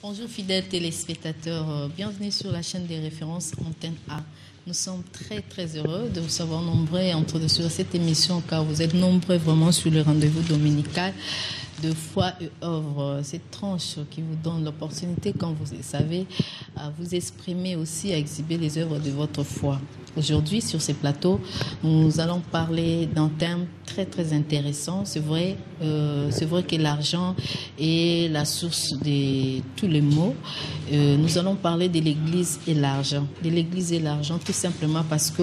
Bonjour fidèles téléspectateurs, bienvenue sur la chaîne des références Antenne A. Nous sommes très heureux de vous savoir nombreux sur cette émission car vous êtes nombreux vraiment sur le rendez-vous dominical de foi et œuvre. Cette tranche qui vous donne l'opportunité, comme vous le savez, à vous exprimer aussi, à exhiber les œuvres de votre foi. Aujourd'hui, sur ces plateaux, nous allons parler d'un thème très intéressant. C'est vrai que l'argent est la source de tous les maux. Nous allons parler de l'Église et l'argent. De l'Église et l'argent, tout simplement parce que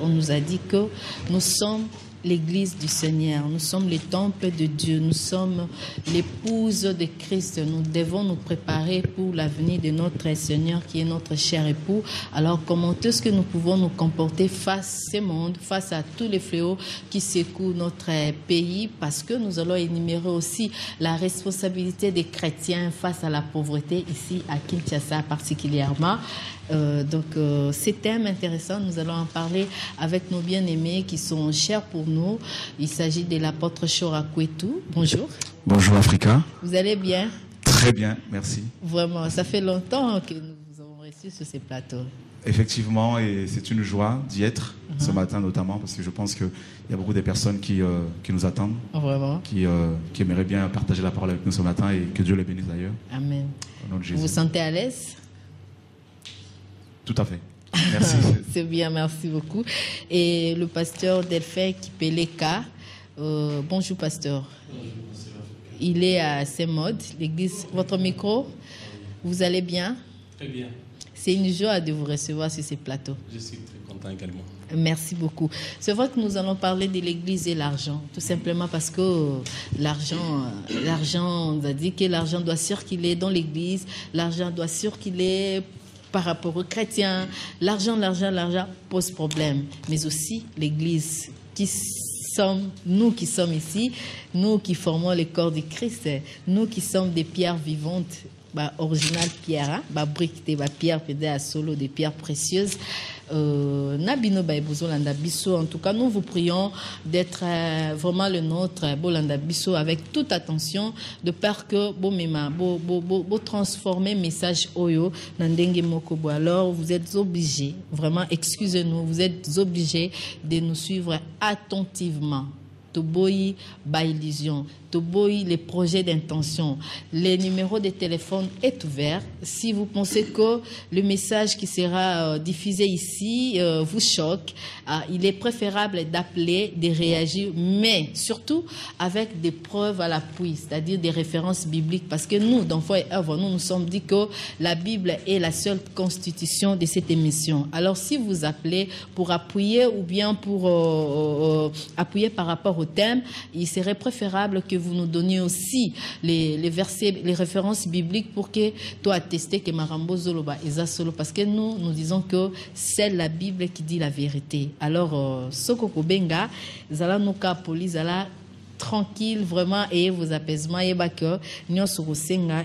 on nous a dit que nous sommes l'Église du Seigneur, nous sommes les temples de Dieu, nous sommes l'épouse de Christ, nous devons nous préparer pour l'avenir de notre Seigneur qui est notre cher époux. Alors comment est-ce que nous pouvons nous comporter face à ce monde, face à tous les fléaux qui secouent notre pays, parce que nous allons énumérer aussi la responsabilité des chrétiens face à la pauvreté ici à Kinshasa particulièrement. Ces thèmes intéressants, nous allons en parler avec nos bien-aimés qui sont chers pour nous. Il s'agit de l'apôtre Shora Kwetu. Bonjour. Bonjour Africa. Vous allez bien? Très bien, merci. Vraiment, ça fait longtemps que nous vous avons reçus sur ces plateaux. Effectivement, et c'est une joie d'y être ce matin notamment, parce que je pense qu'il y a beaucoup de personnes qui nous attendent, vraiment, qui aimeraient bien partager la parole avec nous ce matin, et que Dieu les bénisse d'ailleurs. Amen. Au nom de Jésus. Vous vous sentez à l'aise? Tout à fait. Merci. C'est bien, merci beaucoup. Et le pasteur Delphin Kipeleka, bonjour pasteur. Bonjour, monsieur. Il est à Saint-Maud, l'église. Votre micro, vous allez bien? Très bien. C'est une joie de vous recevoir sur ces plateaux. Je suis très content également. Merci beaucoup. C'est vrai que nous allons parler de l'église et l'argent, tout simplement parce que l'argent, on a dit que l'argent doit circuler dans l'église, l'argent doit circuler par rapport aux chrétiens. L'argent pose problème. Mais aussi l'église, nous qui sommes ici, nous qui formons le corps du Christ, nous qui sommes des pierres vivantes, original pierre, brique, pierre à solo, des pierres précieuses. En tout cas, nous vous prions d'être vraiment le nôtre, Bolanda Bisso, avec toute attention, de peur que vous transformer message Oyo, Nandenge Mokobo. Alors, vous êtes obligés, vraiment, excusez-nous, vous êtes obligés de nous suivre attentivement. Toboyi, illusion. Toboyi, les projets d'intention. Le numéro de téléphone est ouvert. Si vous pensez que le message qui sera diffusé ici vous choque, il est préférable d'appeler, de réagir, mais surtout avec des preuves à l'appui, c'est-à-dire des références bibliques. Parce que nous, dans Foi et Œuvre, nous sommes dit que la Bible est la seule constitution de cette émission. Alors, si vous appelez pour appuyer ou bien pour appuyer par rapport au thème, il serait préférable que vous nous donniez aussi les versets, les références bibliques pour que toi attester que Marambo Zoloba Eza Solo, parce que nous disons que c'est la Bible qui dit la vérité. Alors, Soko Kobenga, Zala Nuka Poli, Zala tranquille, vraiment, ayez vos apaisements, et que nous sommes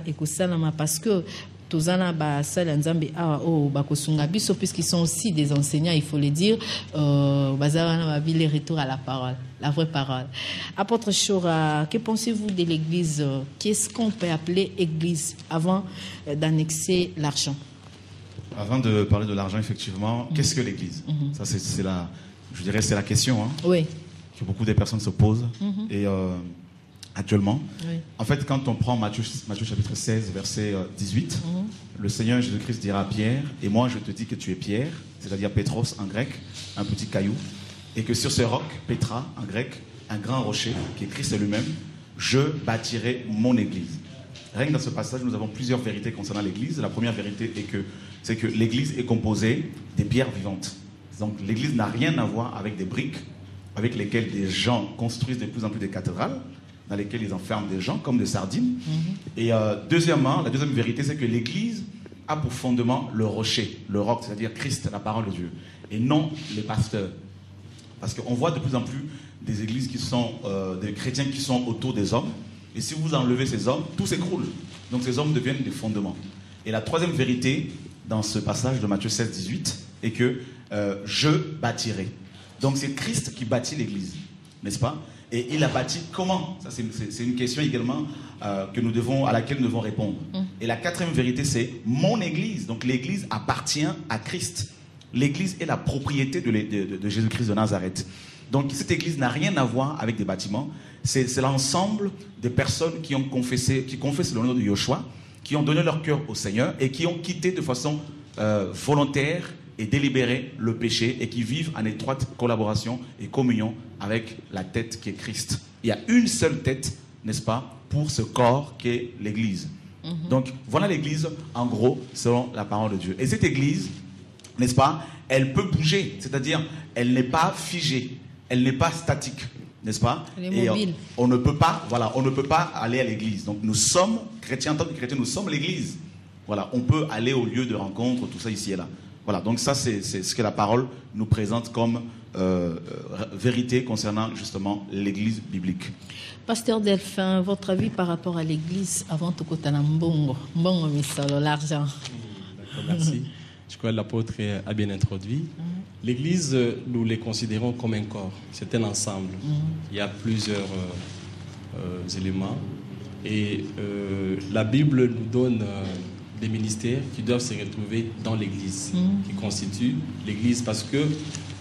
et que parce que Tozana ba sala nzambe awa o bakosunga biso, puisqu'ils sont aussi des enseignants, il faut le dire. Bazana ba bile retour à la parole, la vraie parole. Apôtre Shora, que pensez-vous de l'Église? Qu'est-ce qu'on peut appeler Église avant d'annexer l'argent? Avant de parler de l'argent, effectivement, qu'est-ce que l'Église? Ça, c'est la question, hein, oui, que beaucoup de personnes se posent. Et actuellement, oui. En fait, quand on prend Matthieu chapitre 16, verset 18, le Seigneur Jésus-Christ dira à Pierre, et moi je te dis que tu es Pierre, c'est-à-dire Pétros en grec, un petit caillou, et que sur ce roc, Pétra en grec, un grand rocher, qui est Christ lui-même, je bâtirai mon église. Rien que dans ce passage, nous avons plusieurs vérités concernant l'église. La première vérité c'est que l'église est composée des pierres vivantes. Donc l'église n'a rien à voir avec des briques, avec lesquelles des gens construisent de plus en plus des cathédrales, dans lesquelles ils enferment des gens comme des sardines. Et deuxièmement, la deuxième vérité, c'est que l'Église a pour fondement le rocher, le roc, c'est-à-dire Christ, la parole de Dieu, et non les pasteurs. Parce qu'on voit de plus en plus des églises qui sont, des chrétiens qui sont autour des hommes, et si vous enlevez ces hommes, tout s'écroule. Donc ces hommes deviennent des fondements. Et la troisième vérité, dans ce passage de Matthieu 16, 18, est que je bâtirai. Donc c'est Christ qui bâtit l'Église, n'est-ce pas? Et il a bâti comment? Ça, c'est une question également à laquelle nous devons répondre. Et la quatrième vérité, c'est mon Église. Donc l'Église appartient à Christ. L'Église est la propriété de Jésus-Christ de Nazareth. Donc cette Église n'a rien à voir avec des bâtiments. C'est l'ensemble des personnes qui confessent le nom de Yoshua, qui ont donné leur cœur au Seigneur et qui ont quitté de façon volontaire et délibérée le péché et qui vivent en étroite collaboration et communion avec la tête qui est Christ. Il y a une seule tête, n'est-ce pas, pour ce corps qui est l'Église. Donc voilà l'Église en gros selon la parole de Dieu. Et cette Église, n'est-ce pas, elle peut bouger, c'est-à-dire elle n'est pas figée, elle n'est pas statique, n'est-ce pas? Elle est mobile. On ne peut pas, voilà, on ne peut pas aller à l'église. Donc nous sommes chrétiens, en tant que chrétiens, nous sommes l'église. Voilà, on peut aller au lieu de rencontre, tout ça ici et là. Voilà, donc ça c'est ce que la parole nous présente comme vérité concernant justement l'église biblique. Pasteur Delphin, votre avis par rapport à l'église avant tout Mbongo, l'argent. D'accord, merci. Je crois que l'apôtre a bien introduit. L'église, nous les considérons comme un corps. C'est un ensemble. Il y a plusieurs éléments. Et la Bible nous donne des ministères qui doivent se retrouver dans l'église, qui constituent l'église, parce que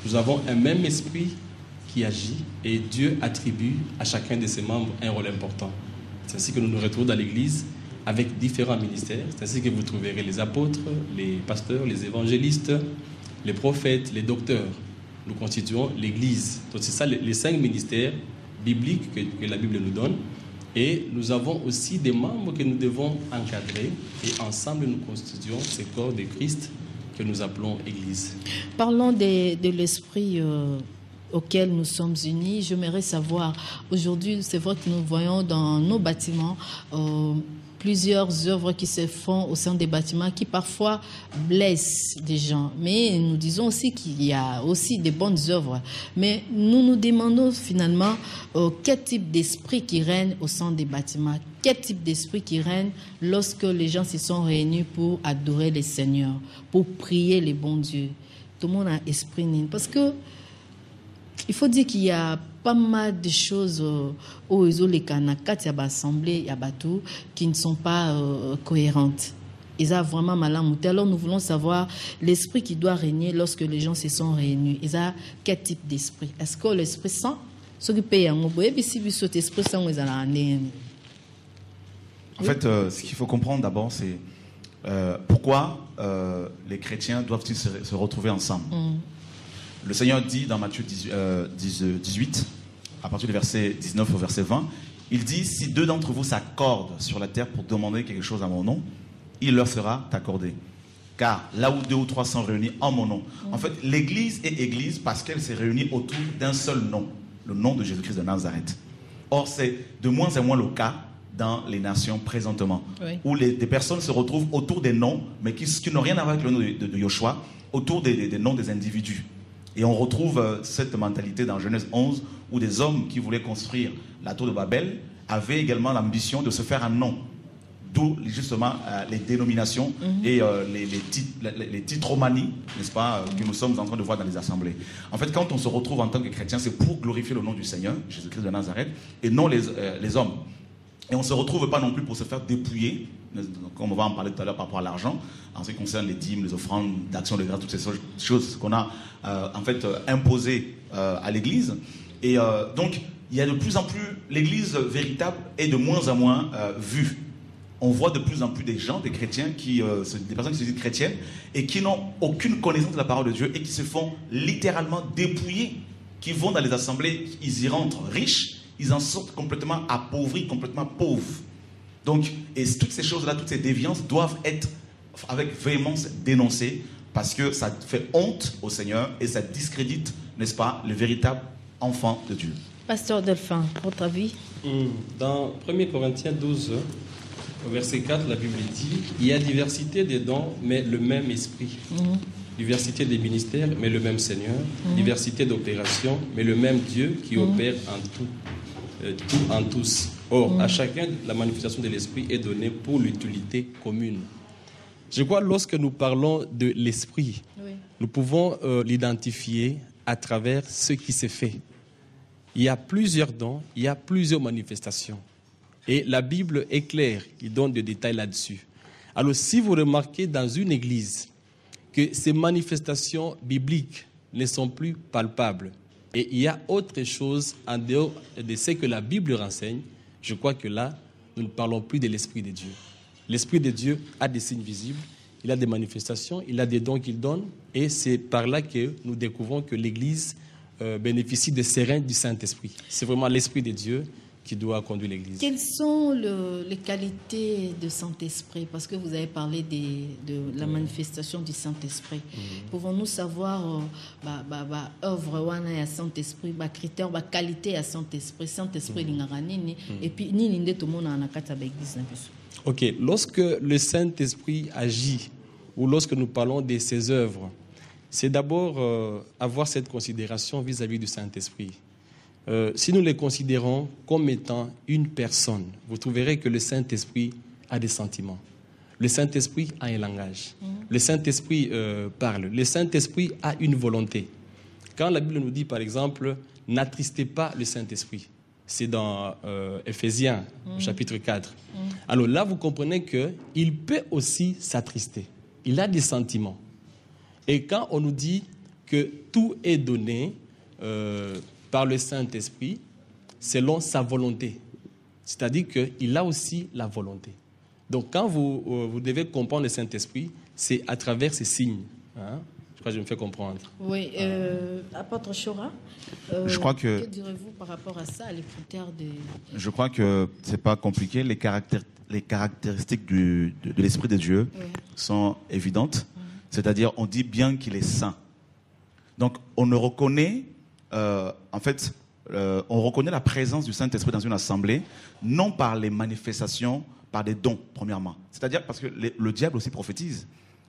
nous avons un même esprit qui agit et Dieu attribue à chacun de ses membres un rôle important. C'est ainsi que nous nous retrouvons dans l'église avec différents ministères. C'est ainsi que vous trouverez les apôtres, les pasteurs, les évangélistes, les prophètes, les docteurs. Nous constituons l'Église. Donc c'est ça les 5 ministères bibliques que la Bible nous donne. Et nous avons aussi des membres que nous devons encadrer. Et ensemble, nous constituons ce corps de Christ que nous appelons Église. Parlons de l'esprit auquel nous sommes unis. J'aimerais savoir, aujourd'hui, c'est vrai que nous voyons dans nos bâtiments plusieurs œuvres qui se font au sein des bâtiments qui parfois blessent des gens. Mais nous disons aussi qu'il y a aussi des bonnes œuvres. Mais nous nous demandons finalement quel type d'esprit qui règne au sein des bâtiments, quel type d'esprit qui règne lorsque les gens se sont réunis pour adorer le Seigneur, pour prier les bons dieux. Tout le monde a esprit. Parce que il faut dire qu'il y a pas mal de choses aux assemblées qui ne sont pas cohérentes. Ils ont vraiment mal à monter. Alors nous voulons savoir l'esprit qui doit régner lorsque les gens se sont réunis. Ils ont quel type d'esprit? Est-ce que l'esprit saint, ce qui paye en esprit saint, en fait, ce qu'il faut comprendre d'abord, c'est pourquoi les chrétiens doivent-ils se retrouver ensemble. Le Seigneur dit dans Matthieu 18, à partir du verset 19 au verset 20, il dit, si 2 d'entre vous s'accordent sur la terre pour demander quelque chose à mon nom, il leur sera accordé. Car là où 2 ou 3 sont réunis en mon nom. En fait, l'Église est Église parce qu'elle s'est réunie autour d'un seul nom, le nom de Jésus-Christ de Nazareth. Or, c'est de moins en moins le cas dans les nations présentement, où des personnes se retrouvent autour des noms, mais qui n'ont rien à voir avec le nom de Yoshua, autour des noms des individus. Et on retrouve cette mentalité dans Genèse 11, où des hommes qui voulaient construire la tour de Babel avaient également l'ambition de se faire un nom. D'où justement les dénominations et les titromanies, n'est-ce pas, que nous sommes en train de voir dans les assemblées. En fait, quand on se retrouve en tant que chrétien, c'est pour glorifier le nom du Seigneur, Jésus-Christ de Nazareth, et non les hommes. Et on ne se retrouve pas non plus pour se faire dépouiller, comme on va en parler tout à l'heure par rapport à l'argent, en ce qui concerne les dîmes, les offrandes, d'action de grâce, toutes ces choses qu'on a en fait imposées à l'Église. Et donc, il y a de plus en plus, l'Église véritable est de moins en moins vue. On voit de plus en plus des gens, des chrétiens, des personnes qui se disent chrétiennes et qui n'ont aucune connaissance de la parole de Dieu et qui se font littéralement dépouiller, qui vont dans les assemblées, ils y rentrent riches, ils en sortent complètement appauvris, complètement pauvres. Donc, et toutes ces choses-là, toutes ces déviances doivent être avec véhémence dénoncées parce que ça fait honte au Seigneur et ça discrédite, n'est-ce pas, le véritable enfant de Dieu. Pasteur Delphin, votre avis? Dans 1 Corinthiens 12, au verset 4, la Bible dit « Il y a diversité des dons, mais le même esprit. Diversité des ministères, mais le même Seigneur. Diversité d'opérations, mais le même Dieu qui opère en tout en tous. Or, à chacun, la manifestation de l'esprit est donnée pour l'utilité commune. » Je crois que lorsque nous parlons de l'esprit, nous pouvons l'identifier à travers ce qui s'est fait. Il y a plusieurs dons, il y a plusieurs manifestations. Et la Bible est claire, il donne des détails là-dessus. Alors, si vous remarquez dans une église que ces manifestations bibliques ne sont plus palpables et il y a autre chose en dehors de ce que la Bible renseigne, je crois que là, nous ne parlons plus de l'Esprit de Dieu. L'Esprit de Dieu a des signes visibles, il a des manifestations, il a des dons qu'il donne, et c'est par là que nous découvrons que l'Église bénéficie de ces règnes du Saint-Esprit. C'est vraiment l'Esprit de Dieu qui doit conduire l'Église. Quelles sont les qualités du Saint-Esprit? Parce que vous avez parlé de la manifestation du Saint-Esprit. Pouvons-nous savoir œuvre wana ya Saint-Esprit, critères, qualité ya Saint-Esprit, Saint-Esprit lingaka nini, et puis nini nde tomona na kati ya église na biso? Ok, lorsque le Saint-Esprit agit, ou lorsque nous parlons de ses œuvres, c'est d'abord avoir cette considération vis-à-vis du Saint-Esprit. Si nous les considérons comme étant une personne, vous trouverez que le Saint-Esprit a des sentiments. Le Saint-Esprit a un langage. Le Saint-Esprit parle. Le Saint-Esprit a une volonté. Quand la Bible nous dit, par exemple, n'attristez pas le Saint-Esprit, c'est dans Éphésiens, chapitre 4. Alors là, vous comprenez qu'il peut aussi s'attrister. Il a des sentiments. Et quand on nous dit que tout est donné par le Saint-Esprit, selon sa volonté, c'est-à-dire qu'il a aussi la volonté. Donc quand vous devez comprendre le Saint-Esprit, c'est à travers ces signes. Hein? Je crois que je me fais comprendre. Oui, apôtre Chora, que direz-vous par rapport à ça, les critères de... Je crois que ce n'est pas compliqué. Les caractéristiques de l'Esprit de Dieu sont évidentes. C'est-à-dire, on dit bien qu'il est saint. Donc, on reconnaît la présence du Saint-Esprit dans une assemblée, non par les manifestations, par des dons, premièrement. C'est-à-dire parce que le diable aussi prophétise.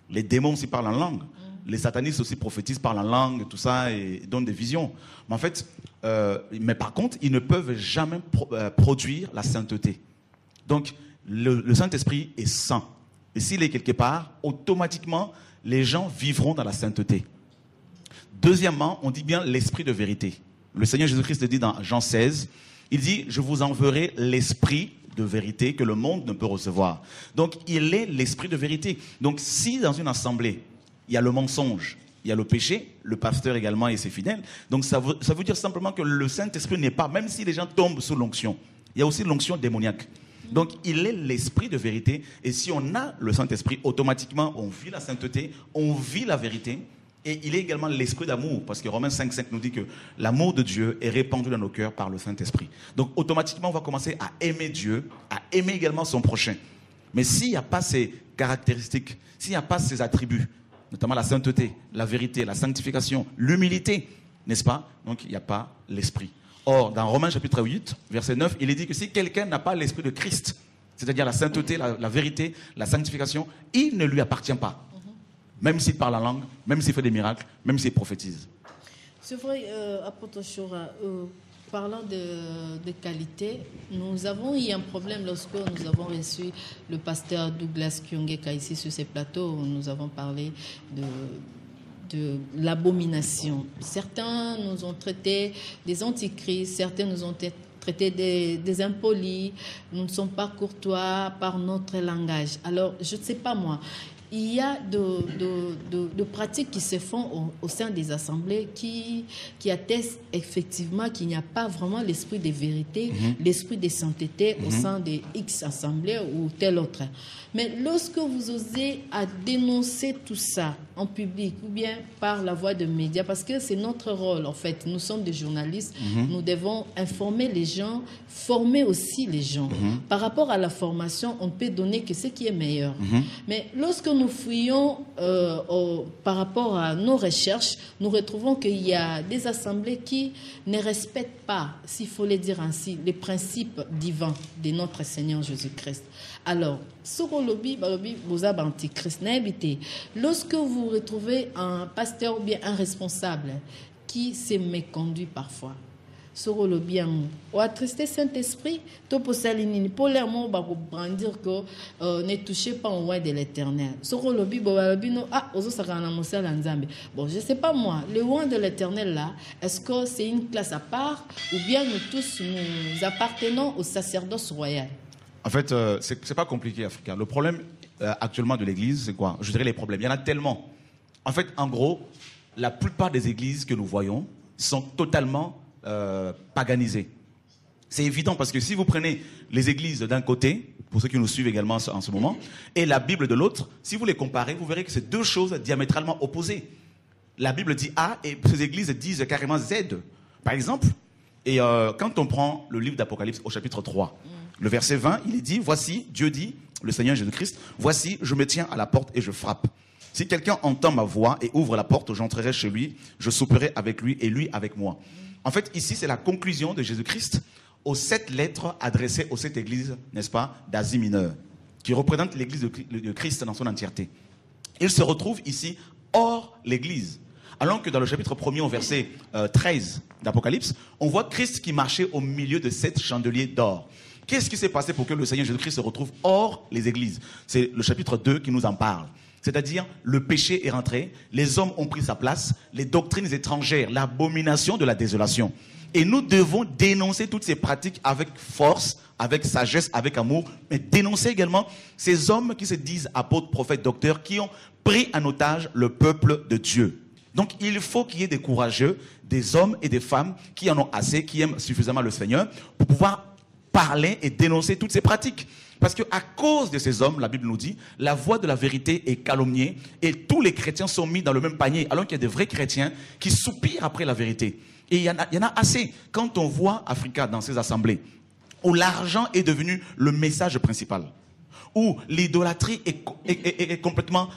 Les démons aussi parlent en langue. Les satanistes aussi prophétisent, parlent en langue, tout ça, et donnent des visions. Mais en fait, mais par contre, ils ne peuvent jamais produire la sainteté. Donc, le Saint-Esprit est saint. Et s'il est quelque part, automatiquement, les gens vivront dans la sainteté. Deuxièmement, on dit bien l'esprit de vérité. Le Seigneur Jésus-Christ dit dans Jean 16, il dit « Je vous enverrai l'esprit de vérité que le monde ne peut recevoir. » Donc, il est l'esprit de vérité. Donc, si dans une assemblée, il y a le mensonge, il y a le péché, le pasteur également et ses fidèles, donc ça veut dire simplement que le Saint-Esprit n'est pas, même si les gens tombent sous l'onction, il y a aussi l'onction démoniaque. Donc, il est l'esprit de vérité. Et si on a le Saint-Esprit, automatiquement, on vit la sainteté, on vit la vérité. Et il est également l'esprit d'amour, parce que Romains 5,5 nous dit que l'amour de Dieu est répandu dans nos cœurs par le Saint-Esprit. Donc, automatiquement, on va commencer à aimer Dieu, à aimer également son prochain. Mais s'il n'y a pas ces caractéristiques, s'il n'y a pas ces attributs, notamment la sainteté, la vérité, la sanctification, l'humilité, n'est-ce pas? Donc, il n'y a pas l'esprit. Or, dans Romains chapitre 8, verset 9, il est dit que si quelqu'un n'a pas l'esprit de Christ, c'est-à-dire la sainteté, la vérité, la sanctification, il ne lui appartient pas. Même s'il parle en langue, même s'il fait des miracles, même s'il prophétise. C'est vrai, apôtre Chora, parlant de qualité, nous avons eu un problème lorsque nous avons reçu le pasteur Douglas Kyongeka ici sur ces plateaux, où nous avons parlé de l'abomination. Certains nous ont traités des antichrists, certains nous ont traités des impolis, nous ne sommes pas courtois par notre langage. Alors, je ne sais pas moi, il y a de pratiques qui se font au sein des assemblées qui attestent effectivement qu'il n'y a pas vraiment l'esprit de vérité, l'esprit de sainteté au sein des X assemblées ou tel autre. Mais lorsque vous osez à dénoncer tout ça en public ou bien par la voie de médias, parce que c'est notre rôle en fait, nous sommes des journalistes, nous devons informer les gens, former aussi les gens. Par rapport à la formation, on ne peut donner que ce qui est meilleur. Mais lorsque nous fouillons par rapport à nos recherches, nous retrouvons qu'il y a des assemblées qui ne respectent pas, s'il faut le dire ainsi, les principes divins de notre Seigneur Jésus-Christ. Alors, lorsque vous retrouvez un pasteur ou bien un responsable qui s'est méconduit parfois, sur le bien, ou attristé Saint-Esprit, tout pour s'aligner, pour l'air, brandir que ne touchez pas au roi de l'Éternel. Sur le bon, je ne sais pas moi, le roi de l'Éternel là, est-ce que c'est une classe à part ou bien nous tous nous appartenons au sacerdoce royal? En fait, c'est pas compliqué, Africain. Le problème actuellement de l'église, c'est quoi? Je dirais les problèmes. Il y en a tellement. En fait, en gros, la plupart des églises que nous voyons sont totalement paganisées. C'est évident parce que si vous prenez les églises d'un côté, pour ceux qui nous suivent également en ce moment, et la Bible de l'autre, si vous les comparez, vous verrez que c'est deux choses diamétralement opposées. La Bible dit A et ces églises disent carrément Z. Par exemple, et quand on prend le livre d'Apocalypse au chapitre 3, le verset 20, il est dit, voici, Dieu dit, le Seigneur Jésus-Christ, voici, je me tiens à la porte et je frappe. Si quelqu'un entend ma voix et ouvre la porte, j'entrerai chez lui, je souperai avec lui et lui avec moi. En fait, ici, c'est la conclusion de Jésus-Christ aux 7 lettres adressées aux 7 églises, n'est-ce pas, d'Asie mineure, qui représentent l'église de Christ dans son entièreté. Il se retrouve ici hors l'église. Alors que dans le chapitre 1er, au verset 13 d'Apocalypse, on voit Christ qui marchait au milieu de 7 chandeliers d'or. Qu'est-ce qui s'est passé pour que le Seigneur Jésus-Christ se retrouve hors les églises? C'est le chapitre 2 qui nous en parle. C'est-à-dire, le péché est rentré, les hommes ont pris sa place, les doctrines étrangères, l'abomination de la désolation. Et nous devons dénoncer toutes ces pratiques avec force, avec sagesse, avec amour, mais dénoncer également ces hommes qui se disent apôtres, prophètes, docteurs, qui ont pris en otage le peuple de Dieu. Donc il faut qu'il y ait des courageux, des hommes et des femmes qui en ont assez, qui aiment suffisamment le Seigneur, pour pouvoir parler et dénoncer toutes ces pratiques. Parce qu'à cause de ces hommes, la Bible nous dit, la voix de la vérité est calomniée et tous les chrétiens sont mis dans le même panier, alors qu'il y a des vrais chrétiens qui soupirent après la vérité. Et il y en a assez. Quand on voit Africa dans ces assemblées, où l'argent est devenu le message principal, où l'idolâtrie est complètement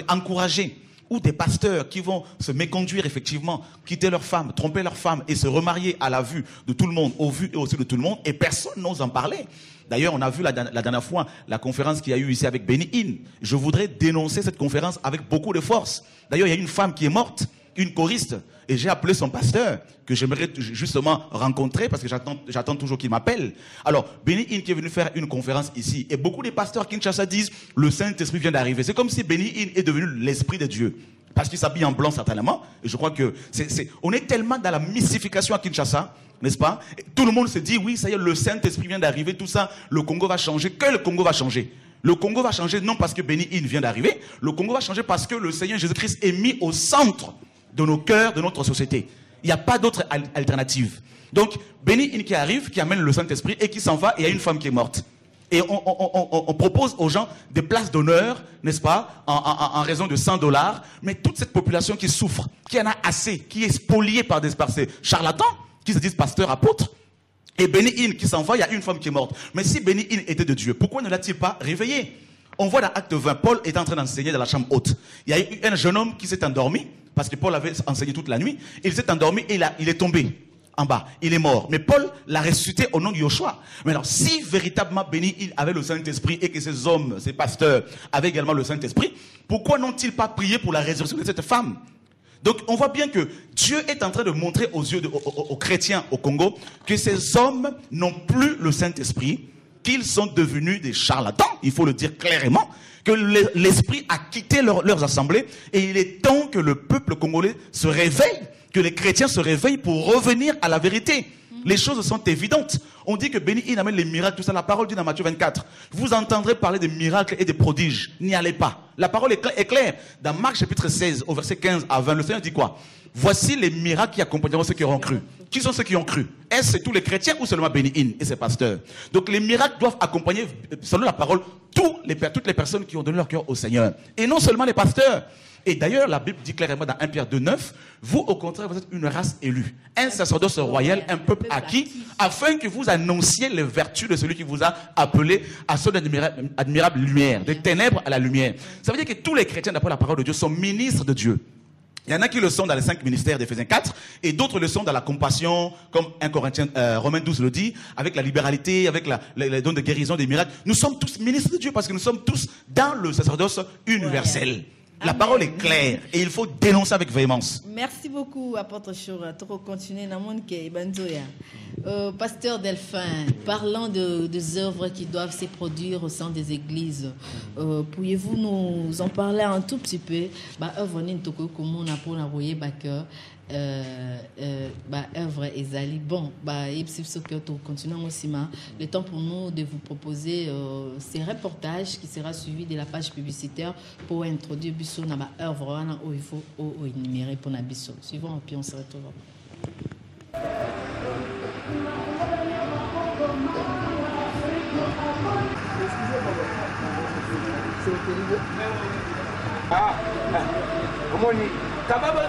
encouragée, où des pasteurs qui vont se méconduire effectivement, quitter leurs femmes, tromper leurs femmes et se remarier à la vue de tout le monde, au vu et au su de tout le monde, et personne n'ose en parler. D'ailleurs, on a vu la dernière fois la conférence qu'il y a eu ici avec Benny Hinn. Je voudrais dénoncer cette conférence avec beaucoup de force. D'ailleurs, il y a une femme qui est morte, une choriste, et j'ai appelé son pasteur, que j'aimerais justement rencontrer, parce que j'attends toujours qu'il m'appelle. Alors, Benny Hinn qui est venu faire une conférence ici, et beaucoup des pasteurs Kinshasa disent, le Saint-Esprit vient d'arriver. C'est comme si Benny Hinn est devenu l'Esprit de Dieu. Parce qu'il s'habille en blanc certainement, et je crois que on est tellement dans la mystification à Kinshasa, n'est-ce pas? Tout le monde se dit, oui, ça y est, le Saint-Esprit vient d'arriver, tout ça, le Congo va changer. Que le Congo va changer? Le Congo va changer non parce que Benny Hinn vient d'arriver, le Congo va changer parce que le Seigneur Jésus-Christ est mis au centre de nos cœurs, de notre société. Il n'y a pas d'autre alternative. Donc, Benny Hinn qui arrive, qui amène le Saint-Esprit et qui s'en va, et il y a une femme qui est morte. Et on propose aux gens des places d'honneur, n'est-ce pas, en raison de $100. Mais toute cette population qui souffre, qui en a assez, qui est spoliée par ces charlatans, qui se disent pasteurs, apôtres, et Benny Hinn qui s'en va, il y a une femme qui est morte. Mais si Benny Hinn était de Dieu, pourquoi ne l'a-t-il pas réveillé? On voit dans Acte 20, Paul est en train d'enseigner dans la chambre haute. Il y a eu un jeune homme qui s'est endormi, parce que Paul avait enseigné toute la nuit. Il s'est endormi et il est tombé en bas. Il est mort. Mais Paul l'a ressuscité au nom de Yoshua. Mais alors, si véritablement Benny Hinn avait le Saint-Esprit et que ces hommes, ces pasteurs, avaient également le Saint-Esprit, pourquoi n'ont-ils pas prié pour la résurrection de cette femme? Donc, on voit bien que Dieu est en train de montrer aux chrétiens au Congo que ces hommes n'ont plus le Saint-Esprit, qu'ils sont devenus des charlatans, il faut le dire clairement, que l'Esprit a quitté leurs assemblées, et il est temps que le peuple congolais se réveille, que les chrétiens se réveillent pour revenir à la vérité. Les choses sont évidentes. On dit que Benny Hinn amène les miracles, tout ça. La parole dit dans Matthieu 24, vous entendrez parler de miracles et de prodiges. N'y allez pas. La parole est claire. Dans Marc chapitre 16, au verset 15 à 20, le Seigneur dit quoi? Voici les miracles qui accompagneront ceux qui auront cru. Qui sont ceux qui ont cru? Est-ce tous les chrétiens ou seulement Benny Hinn et ses pasteurs? Donc les miracles doivent accompagner, selon la parole, toutes les personnes qui ont donné leur cœur au Seigneur. Et non seulement les pasteurs. Et d'ailleurs, la Bible dit clairement dans 1 Pierre 2,9, vous au contraire, vous êtes une race élue, un sacerdoce royal, un peuple acquis, afin que vous annonciez les vertus de celui qui vous a appelé à son admirable lumière, des ténèbres à la lumière. Ça veut dire que tous les chrétiens, d'après la parole de Dieu, sont ministres de Dieu. Il y en a qui le sont dans les 5 ministères d'Éphésiens 4, et d'autres le sont dans la compassion, comme 1 Corinthiens, Romains 12 le dit, avec la libéralité, avec les dons de guérison, des miracles. Nous sommes tous ministres de Dieu parce que nous sommes tous dans le sacerdoce universel. La parole est claire et il faut dénoncer avec véhémence. Merci beaucoup, apôtre Chora. Tu continuer dans le monde qui est Pasteur Delphin, parlant des œuvres qui doivent se produire au sein des églises, pourriez-vous nous en parler un tout petit peu? Œuvre œuvre Ezali. Bon, continuons aussi. Le temps pour nous de vous proposer ces reportages qui sera suivi de la page publicitaire pour introduire Bisso dans l'œuvre où il faut énumérer pour Bisso. Suivons, puis on se retrouve. Comment on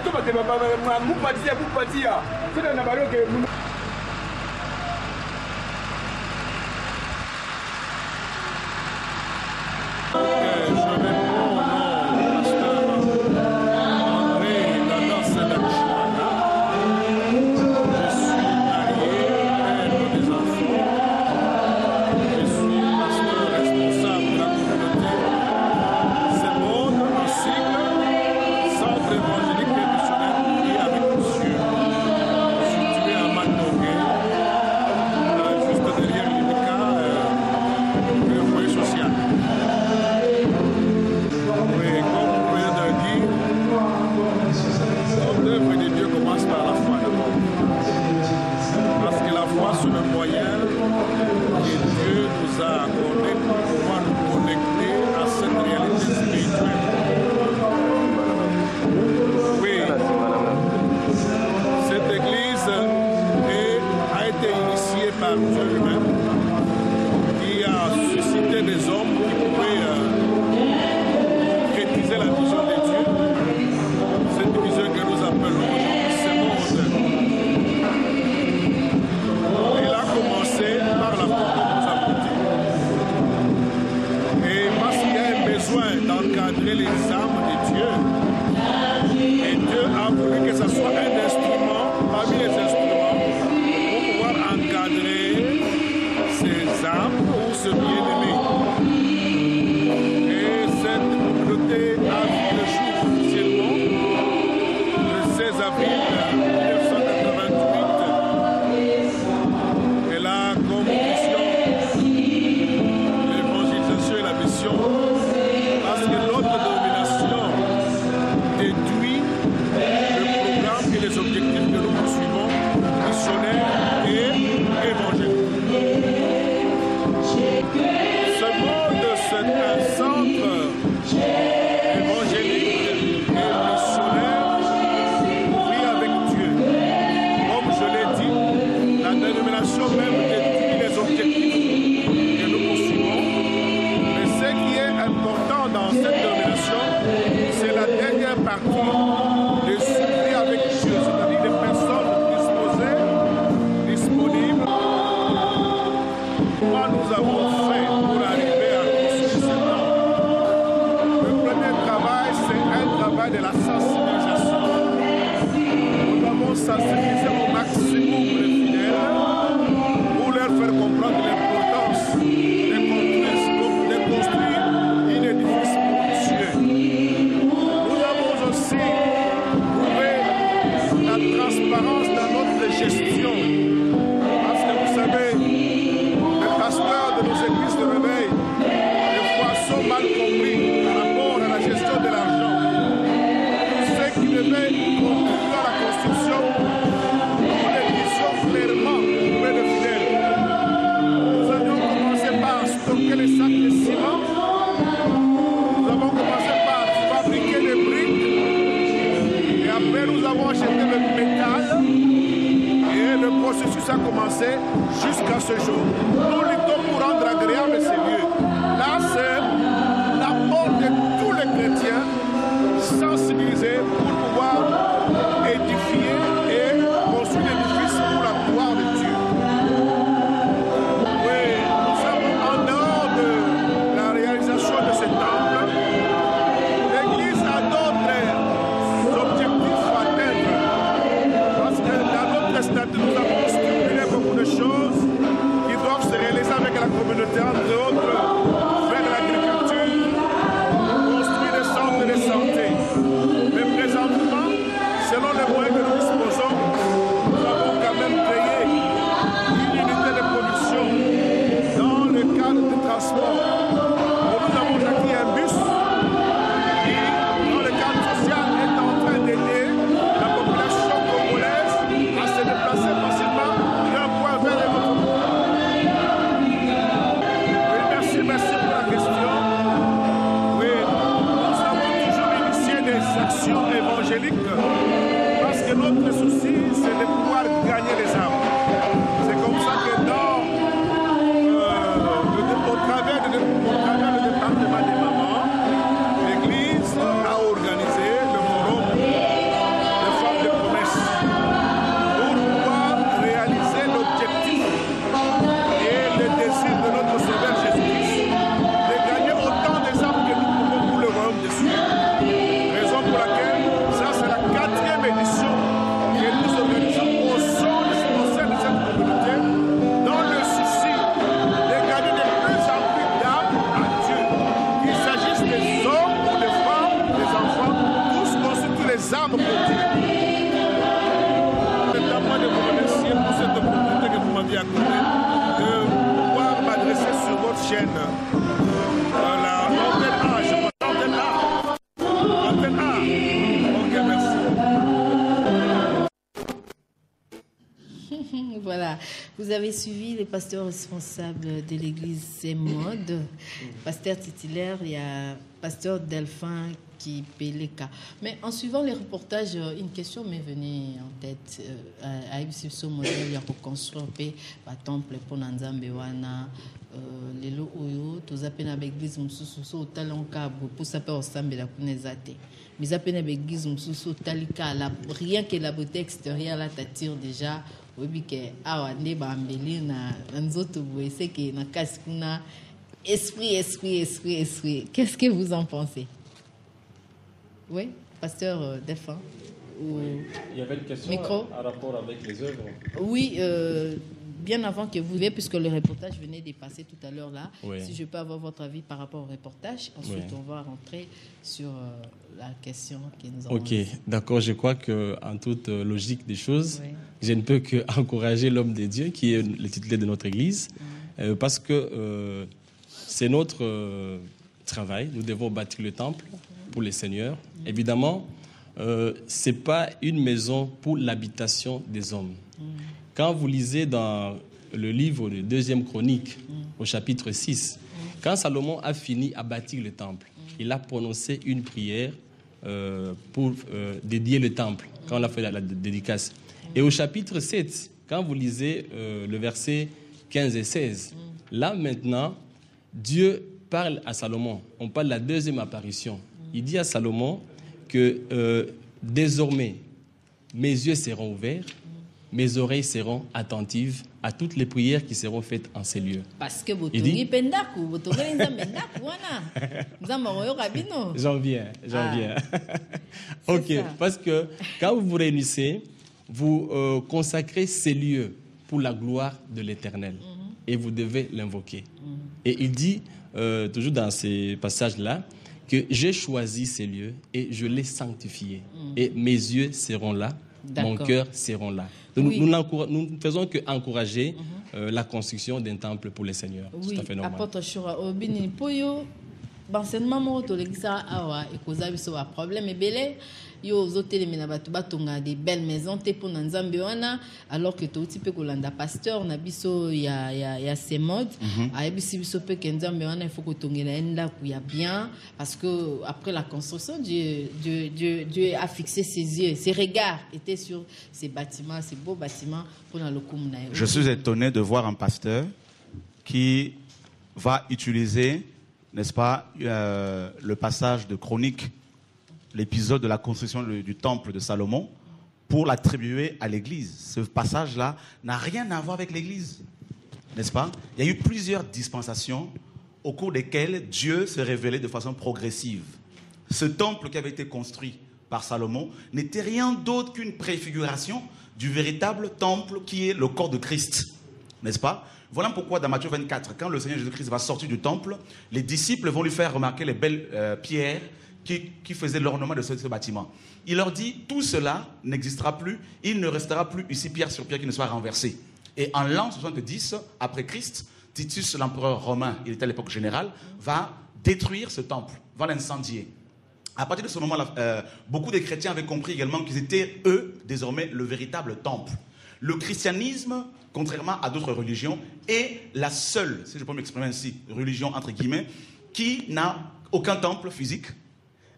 jusqu'à ce jour. Nous luttons pour rendre agréable ces lieux. Là, c'est l'apport de tous les chrétiens sensibilisés pour pouvoir édifier et construire l'édifice pour la gloire de Dieu. Oui, nous sommes en dehors de la réalisation de ce temple. L'Église a d'autres objectifs à atteindre. Parce que dans notre statut, nous avons stipulé beaucoup de choses qui doivent se réaliser avec la communauté entre eux. évangélique, parce que notre souci, c'est de pouvoir gagner les âmes. C'est comme ça que au travers du département des mamans, l'Église a organisé le forum des femmes de promesse pour pouvoir réaliser l'objectif et le désir de notre Sauveur Jésus-Christ de gagner autant des âmes que nous pouvons pour le royaume des cieux. Raison pour laquelle, ça c'est la 4e édition que nous organisons au sein de cette communauté, dans le souci de gagner de plus en plus d'âmes à Dieu. Qu'il s'agisse des hommes ou des femmes, des enfants, tous constituent les âmes pour Dieu. C'est à moi de vous remercier pour cette opportunité que vous m'avez accordée de pouvoir m'adresser sur votre chaîne. Voilà, vous avez suivi les pasteurs responsables de l'église Semode, pasteur titulaire, il y a pasteur Delphin qui Peleka. Mais en suivant les reportages, une question m'est venue en tête. À ce modèle, il y a reconstruire un temple pour Nzambe wana. Lelo oyo tozapena l'église mususu talon kabo pour saper ensemble la kunezate. Mais apena l'église mususu talika rien que la beauté extérieure là t'attire déjà. Oui que awa ne ba mbeli na nzoto boye c'est que na kaskuna esprit. Qu'est-ce que vous en pensez? Oui, pasteur Delphin. Il y avait une question Micro. à rapport avec les œuvres. Oui, bien avant que vous viviez, puisque le reportage venait de passer tout à l'heure là, Oui. si je peux avoir votre avis par rapport au reportage, ensuite Oui. on va rentrer sur la question que nous avons. Ok, d'accord. Je crois qu'en toute logique des choses, Oui. je ne peux qu'encourager l'homme de Dieu qui est le titulaire de notre Église, parce que c'est notre travail. Nous devons bâtir le temple pour le Seigneur. Évidemment, ce n'est pas une maison pour l'habitation des hommes. Quand vous lisez dans le livre de 2e Chronique, au chapitre 6, quand Salomon a fini à bâtir le temple, il a prononcé une prière pour dédier le temple, quand on a fait la dédicace. Et au chapitre 7, quand vous lisez le verset 15 et 16, là maintenant, Dieu parle à Salomon. On parle de la 2e apparition. Il dit à Salomon que désormais, mes yeux seront ouverts, mes oreilles seront attentives à toutes les prières qui seront faites en ces lieux. Parce que vous Il dit- J'en viens. Ok, ça. parce que quand vous vous réunissez, vous consacrez ces lieux pour la gloire de l'Éternel et vous devez l'invoquer. Et il dit, toujours dans ces passages-là, que j'ai choisi ces lieux et je les sanctifiés. Et mes yeux seront là, mon D'accord. cœur seront là. Donc, Oui. nous ne faisons qu'encourager la construction d'un temple pour le Seigneur. C'est Oui, tout à fait normal. apôtre Shura Obini Poyo, l'enseignement moto l'exa awa et cause biso a problème et belé yo zote mena batu batonga des belles maisons te pour Nzambe wana alors que to type kolanda pasteur na biso ya ces modes a bisi biso pe que Nzambe wana il faut que tongela enda ku ya bien parce que après la construction Dieu a fixé ses yeux, ses regards étaient sur ces bâtiments, ces beaux bâtiments pour dans le kumna. Je suis étonné de voir un pasteur qui va utiliser, n'est-ce pas, le passage de Chronique, l'épisode de la construction du temple de Salomon, pour l'attribuer à l'Église. Ce passage-là n'a rien à voir avec l'Église, n'est-ce pas? Il y a eu plusieurs dispensations au cours desquelles Dieu s'est révélé de façon progressive. Ce temple qui avait été construit par Salomon n'était rien d'autre qu'une préfiguration du véritable temple qui est le corps de Christ, n'est-ce pas? Voilà pourquoi dans Matthieu 24, quand le Seigneur Jésus-Christ va sortir du temple, les disciples vont lui faire remarquer les belles pierres qui faisaient l'ornement de ce bâtiment. Il leur dit, tout cela n'existera plus, il ne restera plus ici pierre sur pierre qui ne soit renversée. Et en l'an 70, après Christ, Titus, l'empereur romain, il était à l'époque générale, va détruire ce temple, va l'incendier. À partir de ce moment-là, beaucoup de chrétiens avaient compris également qu'ils étaient, eux, désormais, le véritable temple. Le christianisme, contrairement à d'autres religions, est la seule, si je peux m'exprimer ainsi, religion, entre guillemets, qui n'a aucun temple physique,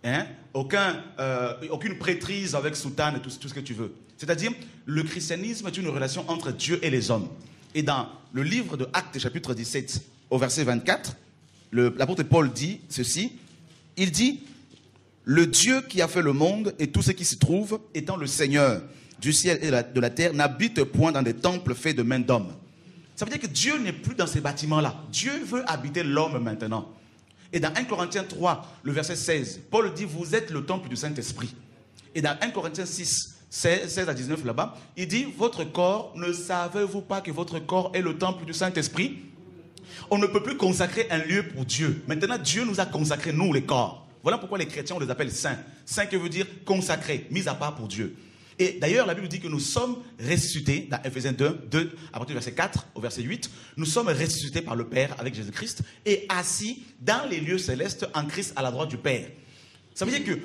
hein, aucune prêtrise avec soutane et tout ce que tu veux. C'est-à-dire, le christianisme est une relation entre Dieu et les hommes. Et dans le livre de Actes, chapitre 17, au verset 24, l'apôtre Paul dit ceci, il dit, le Dieu qui a fait le monde et tout ce qui s'y trouve, étant le Seigneur du ciel et de la terre, n'habite point dans des temples faits de mains d'hommes. Ça veut dire que Dieu n'est plus dans ces bâtiments-là. Dieu veut habiter l'homme maintenant. Et dans 1 Corinthiens 3, le verset 16, Paul dit, vous êtes le temple du Saint-Esprit. Et dans 1 Corinthiens 6, 16 à 19 là-bas, il dit, votre corps, ne savez-vous pas que votre corps est le temple du Saint-Esprit? On ne peut plus consacrer un lieu pour Dieu. Maintenant, Dieu nous a consacré, nous, les corps. Voilà pourquoi les chrétiens, on les appelle saints. Saint qui veut dire consacré, mis à part pour Dieu. Et d'ailleurs, la Bible dit que nous sommes ressuscités, dans Ephésiens 2, à partir du verset 4 au verset 8, nous sommes ressuscités par le Père avec Jésus-Christ et assis dans les lieux célestes en Christ à la droite du Père. Ça veut dire que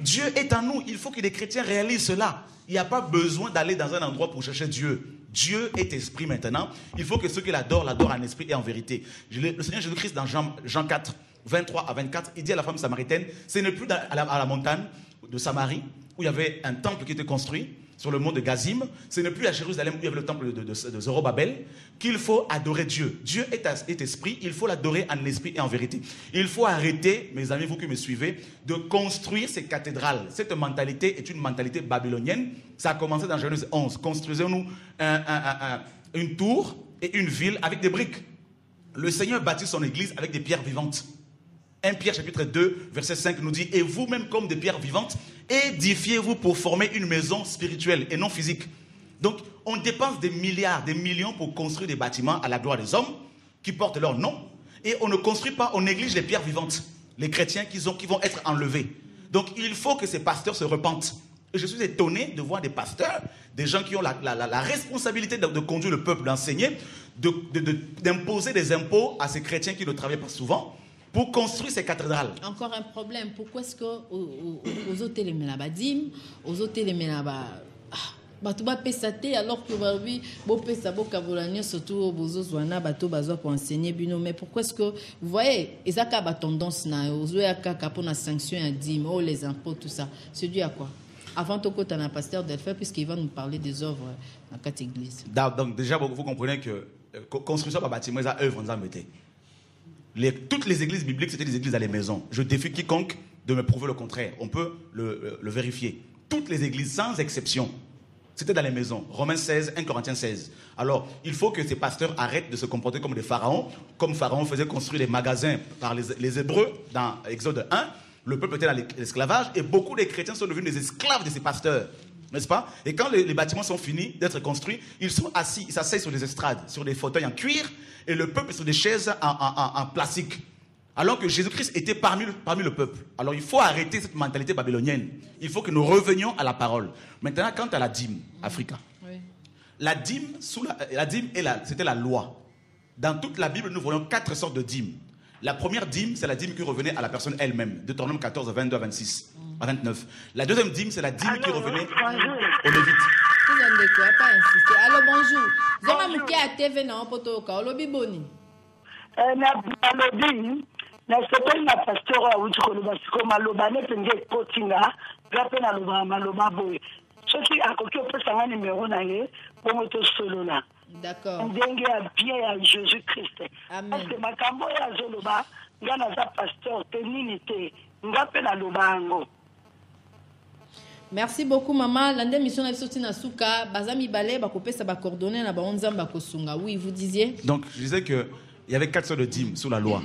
Dieu est en nous. Il faut que les chrétiens réalisent cela. Il n'y a pas besoin d'aller dans un endroit pour chercher Dieu. Dieu est esprit maintenant. Il faut que ceux qui l'adorent en esprit et en vérité. Le Seigneur Jésus-Christ dans Jean 4, 23 à 24, il dit à la femme samaritaine, ce n'est plus à la montagne de Samarie, où il y avait un temple qui était construit sur le mont de Gazim. Ce n'est plus à Jérusalem où il y avait le temple de Zorobabel qu'il faut adorer Dieu. Dieu est esprit, il faut l'adorer en esprit et en vérité. Il faut arrêter, mes amis, vous qui me suivez, de construire ces cathédrales. Cette mentalité est une mentalité babylonienne. Ça a commencé dans Genèse 11. Construisons-nous une tour et une ville avec des briques. Le Seigneur bâtit son église avec des pierres vivantes. 1 Pierre chapitre 2, verset 5 nous dit, et vous-même comme des pierres vivantes, édifiez-vous pour former une maison spirituelle et non physique. Donc, on dépense des milliards, des millions pour construire des bâtiments à la gloire des hommes qui portent leur nom. Et on ne construit pas, on néglige les pierres vivantes, les chrétiens qui vont être enlevés. Donc, il faut que ces pasteurs se repentent. Et je suis étonné de voir des pasteurs, des gens qui ont la responsabilité de conduire le peuple, d'enseigner, d'imposer des impôts à ces chrétiens qui ne travaillent pas souvent, pour construire ces cathédrales. Encore un problème. Pourquoi est-ce que aux hôtels Melabadim, aux hôtels Melaba, tu vas payer alors que oui, bon pesa bon kavolania surtout aux bozozwana bateau bazoa pour enseigner bino. Mais pourquoi est-ce que vous voyez, ils ont tendance na aux oeaka pour la sanction à dîme, oh les impôts tout ça. C'est dû à quoi? Avant tout, tu as un pasteur d'Elfer, puisqu'il va nous parler des œuvres dans cette église. Donc déjà, vous comprenez que construction par bâtiment, c'est œuvre, on a mettez. Toutes les églises bibliques, c'était des églises à les maisons. Je défie quiconque de me prouver le contraire. On peut le vérifier. Toutes les églises, sans exception, c'était dans les maisons. Romains 16, 1 Corinthiens 16. Alors, il faut que ces pasteurs arrêtent de se comporter comme des pharaons. Comme Pharaon faisait construire des magasins par les Hébreux dans Exode 1. Le peuple était dans l'esclavage et beaucoup de chrétiens sont devenus des esclaves de ces pasteurs. N'est-ce pas? Et quand les bâtiments sont finis d'être construits, ils sont assis, ils s'asseyent sur des estrades, sur des fauteuils en cuir, et le peuple sur des chaises en plastique. Alors que Jésus-Christ était parmi le peuple. Alors il faut arrêter cette mentalité babylonienne. Il faut que nous revenions à la parole. Maintenant, quant à la dîme, Africa. Oui. La dîme, c'était la loi. Dans toute la Bible, nous voyons 4 sortes de dîmes. La première dîme, c'est la dîme qui revenait à la personne elle-même. Deutéronome 14, 22 à 26, à 29. La deuxième dîme, c'est la dîme qui revenait aux Lévites. Alors bonjour. Zoma muke a TV na poto ka olobi boni. Na alobi na sepeli na pasteur a uti ko loba siko maloba ne penge kotinga gape na loba maloba boy. Soki akoki opesa nga numéro na ye bongo to solola. D'accord. Ndenge ya bien ya Jésus-Christ. Amen. Parce que makambo ya zoloba nga na za pasteur te nini te ngape na loba ngo. Merci beaucoup maman. L'année mission na sorti na suka bazami balé ba kopesa ba coordonner na ba onzamba kosunga. Oui, vous disiez. Donc je disais que il y avait 4 sortes de dîmes sous la loi.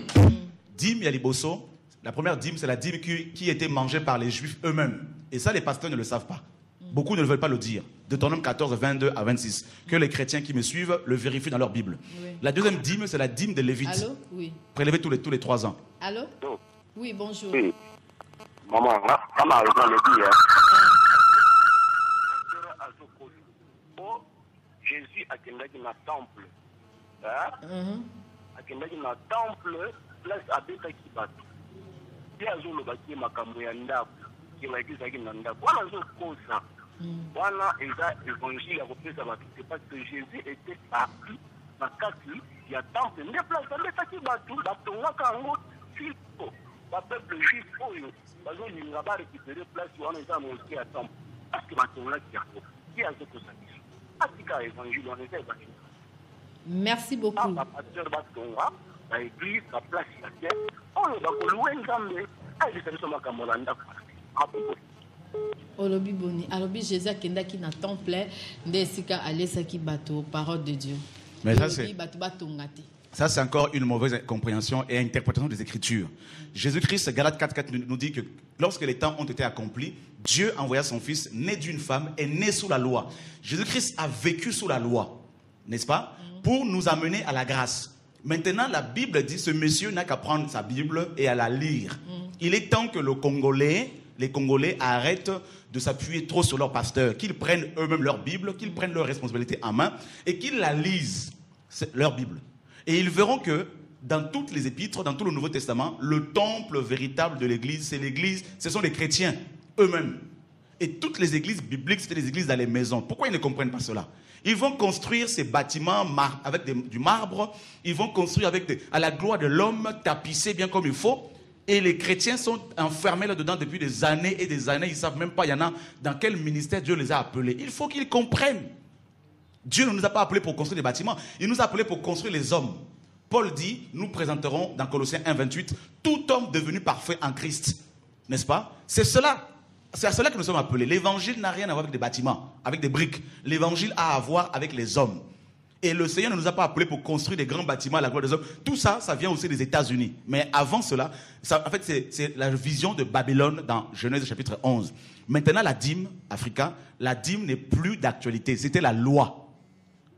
Dîme, il y a les bosso. La première dîme, c'est la dîme qui était mangée par les juifs eux-mêmes. Et ça, les pasteurs ne le savent pas. Beaucoup ne veulent pas le dire. Deutéronome 14, 22 à 26. Que les chrétiens qui me suivent le vérifient dans leur Bible. Oui. La deuxième dîme, c'est la dîme des Lévites. Allô? Oui. Prélevée tous les 3 ans. Allô? Oui, bonjour. Oui. Maman, maman, le Jésus a dans le temple. Akendaki na temple place abetaki bato. Ye azolobaki makambo ya ndako. Ezalaki na ndako. Wana azokosa. Wana eza évangile ya kopesa bato. C'est parce que Jésus était parti na kati ya temple. Nde place abetaki bato batongaka yango siko. bapeuple juif oyo bazolinga barécupere place wana eza moske ya temple parceke batongolaki yango ye azokosa biso atika évangile wana eza évangile. Merci beaucoup. Pasteur batonga baéglise baplace ya terre oyo bakoluwa nzambe ayebisa biso makambo na ndako Olobi boni alobi Jésus akendaki na temple nde esika alesaki bato parole de Dieu. Mais ça c'est encore une mauvaise compréhension et interprétation des Écritures. Jésus-Christ, Galates 4.4 nous dit que lorsque les temps ont été accomplis, Dieu envoya son Fils, né d'une femme, est né sous la loi. Jésus-Christ a vécu sous la loi, n'est-ce pas, pour nous amener à la grâce. Maintenant, la Bible dit ce monsieur n'a qu'à prendre sa Bible et à la lire. Il est temps que les Congolais arrêtent de s'appuyer trop sur leur pasteur, qu'ils prennent eux-mêmes leur Bible, qu'ils prennent leurs responsabilités en main et qu'ils la lisent, leur Bible. Et ils verront que dans toutes les épîtres, dans tout le Nouveau Testament, le temple véritable de l'Église, c'est l'Église, ce sont les chrétiens eux-mêmes. Et toutes les églises bibliques, c'était des églises dans les maisons. Pourquoi ils ne comprennent pas cela? Ils vont construire ces bâtiments avec du marbre, ils vont construire à la gloire de l'homme, tapissé bien comme il faut. Et les chrétiens sont enfermés là-dedans depuis des années et des années. Ils ne savent même pas, il y en a dans quel ministère Dieu les a appelés. Il faut qu'ils comprennent. Dieu ne nous a pas appelés pour construire des bâtiments. Il nous a appelés pour construire les hommes. Paul dit, nous présenterons dans Colossiens 1.28, tout homme devenu parfait en Christ. N'est-ce pas? C'est cela. C'est à cela que nous sommes appelés. L'évangile n'a rien à voir avec des bâtiments, avec des briques. L'évangile a à voir avec les hommes. Et le Seigneur ne nous a pas appelés pour construire des grands bâtiments à la gloire des hommes. Tout ça, ça vient aussi des États-Unis. Mais avant cela, en fait, c'est la vision de Babylone dans Genèse chapitre 11. Maintenant, la dîme, Africa, la dîme n'est plus d'actualité. C'était la loi.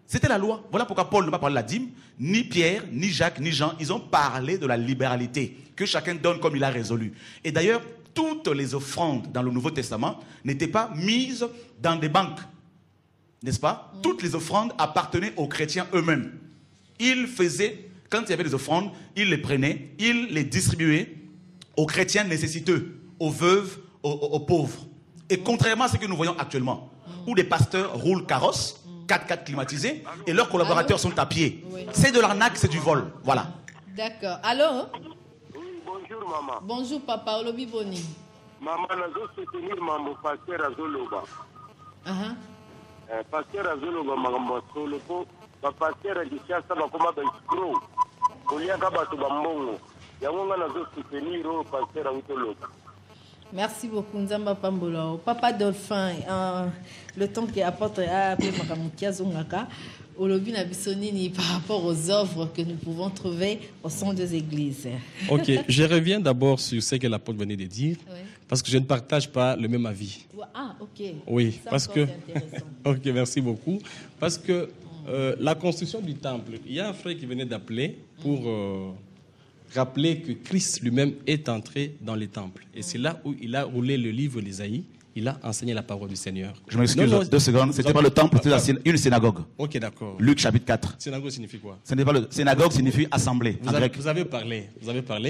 C'était la loi. Voilà pourquoi Paul n'a pas parlé de la dîme. Ni Pierre, ni Jacques, ni Jean, ils ont parlé de la libéralité. Que chacun donne comme il a résolu. Et d'ailleurs, toutes les offrandes dans le Nouveau Testament n'étaient pas mises dans des banques. N'est-ce pas? Toutes les offrandes appartenaient aux chrétiens eux-mêmes. Ils faisaient, quand il y avait des offrandes, ils les prenaient, ils les distribuaient aux chrétiens nécessiteux, aux veuves, aux pauvres. Et contrairement à ce que nous voyons actuellement, où des pasteurs roulent carrosse, 4x4 climatisés, et leurs collaborateurs sont à pied. Oui. C'est de l'arnaque, c'est du vol. Voilà. D'accord. Alors? Oui, bonjour maman. Bonjour papa, Olobi Boni. Maman, je vais soutenir mon pasteur Azoloba. Pasteur Azoloba Magambo po pasteur Gishasa bakoma ba escrow oliaka bato bambongo yango nga nazo soutenir o pasteur Azoloba. Merci beaucoup Nzamba Pambolo. Papa Dolphin, le temps qui apporte à appeler Makamukia Zongaka Olobi na bisonini par rapport aux œuvres que nous pouvons trouver au sein des églises. Ok, je reviens d'abord sur ce que l'apôtre venait de dire, oui. Parce que je ne partage pas le même avis. Ah, ok. Oui, ça parce que. Ok, merci beaucoup. Parce que la construction du temple, il y a un frère qui venait d'appeler pour rappeler que Christ lui-même est entré dans les temples. Et c'est là où il a roulé le livre d'Ésaïe. Il a enseigné la parole du Seigneur. Je m'excuse, 2 secondes. C'était pas le temple, c'était une synagogue. Ok, d'accord. Luc chapitre 4. Synagogue signifie quoi? Ce n'est pas le synagogue signifie assemblée en grec. Vous avez parlé,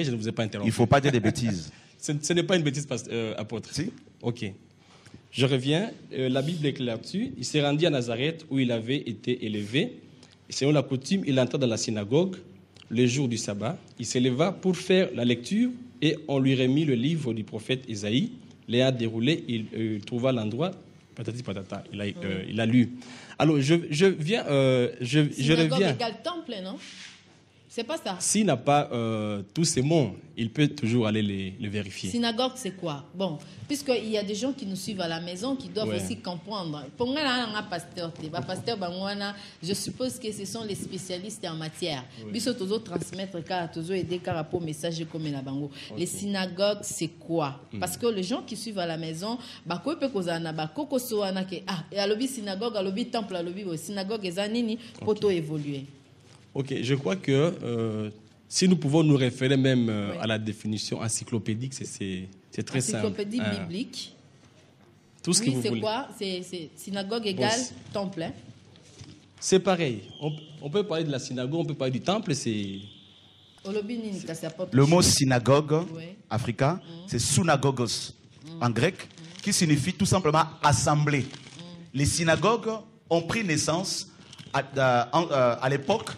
je ne vous ai pas interrompu. Il ne faut pas dire des bêtises. Ce n'est pas une bêtise, apôtre. Si. Ok. Je reviens. La Bible est claire là-dessus. Il s'est rendu à Nazareth où il avait été élevé. Et selon la coutume, il entra dans la synagogue le jour du sabbat. Il s'éleva pour faire la lecture et on lui remit le livre du prophète Ésaïe. L'ayant déroulé, il trouva l'endroit, patati patata, il a lu. Alors, je viens, je reviens. Égale temple, non? C'est pas ça. S'il n'a pas tous ces mots, il peut toujours aller les vérifier. Synagogue, c'est quoi? Bon, puisqu'il y a des gens qui nous suivent à la maison qui doivent aussi comprendre. Pour moi, je suppose que ce sont les spécialistes en matière. Biso tozo transmettre car tozo aider car pour message comme la bango. Les synagogues, c'est quoi? Parce que les gens qui suivent à la maison, bako pe kozana bako kosoana ke et à l'obi synagogue, à l'obi temple, à l'obi synagogue ezanini poto évoluer. Ok, je crois que si nous pouvons nous référer même à la définition encyclopédique, c'est très simple. Encyclopédie biblique. Tout ce que vous voulez. C'est quoi? C'est synagogue égale temple. Hein? C'est pareil. On peut parler de la synagogue, on peut parler du temple. Le mot synagogue, Africa, c'est synagogos en grec, qui signifie tout simplement assemblée. Les synagogues ont pris naissance à l'époque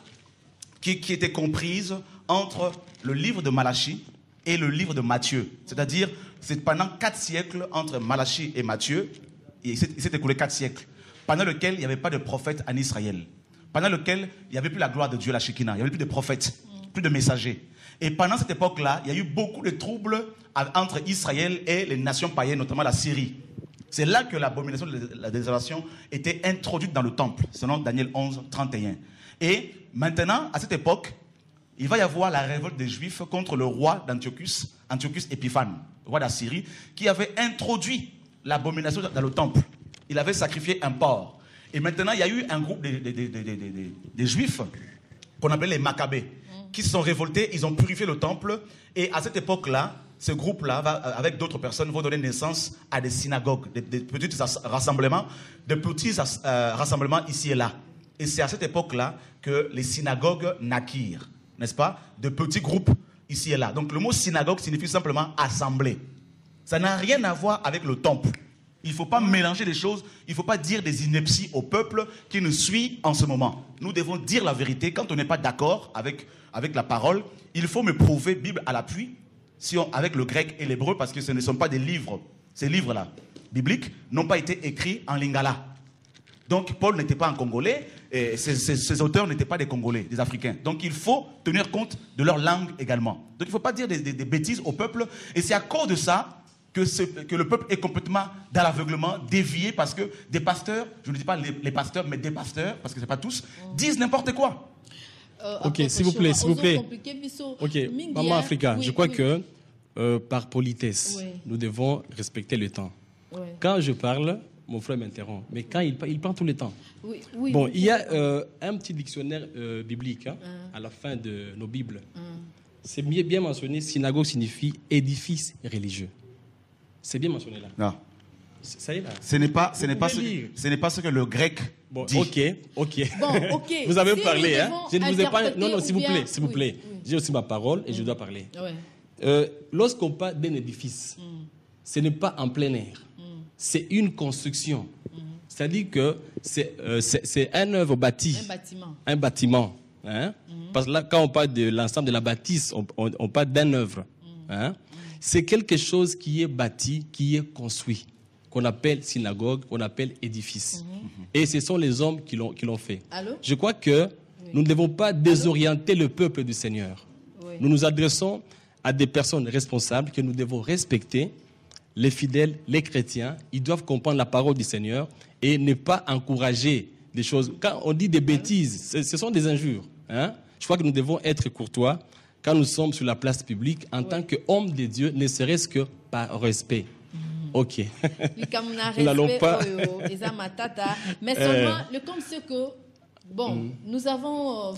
qui était comprise entre le livre de Malachie et le livre de Matthieu. C'est-à-dire, c'est pendant 4 siècles entre Malachie et Matthieu, il s'est écoulé 4 siècles, pendant lequel il n'y avait pas de prophète en Israël, pendant lequel il n'y avait plus la gloire de Dieu, la Shekinah, il n'y avait plus de prophètes, plus de messagers. Et pendant cette époque-là, il y a eu beaucoup de troubles entre Israël et les nations païennes, notamment la Syrie. C'est là que l'abomination de la désolation était introduite dans le temple, selon Daniel 11, 31. Et maintenant, à cette époque, il va y avoir la révolte des Juifs contre le roi d'Antiochus, Antiochus Épiphane, roi d'Assyrie, qui avait introduit l'abomination dans le temple. Il avait sacrifié un porc. Et maintenant, il y a eu un groupe des Juifs qu'on appelait les Maccabées, qui se sont révoltés, ils ont purifié le temple. Et à cette époque-là, ce groupe-là, avec d'autres personnes, vont donner naissance à des synagogues, des petits rassemblements, ici et là. Et c'est à cette époque-là que les synagogues naquirent, n'est-ce pas? De petits groupes ici et là. Donc le mot synagogue signifie simplement assemblée. Ça n'a rien à voir avec le temple. Il ne faut pas mélanger les choses, il ne faut pas dire des inepties au peuple qui nous suit en ce moment. Nous devons dire la vérité. Quand on n'est pas d'accord avec la parole, il faut me prouver, Bible à l'appui, avec le grec et l'hébreu, parce que ce ne sont pas des livres. Ces livres-là, bibliques, n'ont pas été écrits en lingala. Donc Paul n'était pas un Congolais, et ses auteurs n'étaient pas des Congolais, des Africains. Donc il faut tenir compte de leur langue également. Donc il ne faut pas dire des bêtises au peuple. Et c'est à cause de ça que le peuple est complètement dans l'aveuglement, dévié, parce que des pasteurs, je ne dis pas les pasteurs, mais des pasteurs, parce que ce n'est pas tous, disent n'importe quoi. Ok, s'il vous plaît. Ok, Maman Africa, je crois que par politesse, nous devons respecter le temps. Quand je parle, mon frère m'interrompt, mais quand il prend tout le temps. Bon, il y a un petit dictionnaire biblique à la fin de nos Bibles. C'est bien mentionné, synagogue signifie édifice religieux. C'est bien mentionné là. Non. Ça y est là. Ce n'est pas ce que le grec dit. Ok. Bon, ok. Vous avez parlé, hein. Je ne vous ai pas. Non, s'il vous plaît. Oui. J'ai aussi ma parole et je dois parler. Lorsqu'on parle d'un édifice, ce n'est pas en plein air. C'est une construction. C'est-à-dire que c'est une œuvre bâtie. Un bâtiment. Hein? Parce que là, quand on parle de l'ensemble de la bâtisse, on parle d'une œuvre. Hein? C'est quelque chose qui est bâti, qui est construit, qu'on appelle synagogue, qu'on appelle édifice. Et ce sont les hommes qui l'ont fait. Allô? Je crois que nous ne devons pas désorienter le peuple du Seigneur. Nous nous adressons à des personnes responsables que nous devons respecter. Les fidèles, les chrétiens, ils doivent comprendre la parole du Seigneur et ne pas encourager des choses. Quand on dit des bêtises, ce sont des injures. Hein? Je crois que nous devons être courtois quand nous sommes sur la place publique en tant qu'hommes de Dieu, ne serait-ce que par respect. Ok. Nous n'allons pas... Mais seulement, le comme c'est que, bon, nous avons...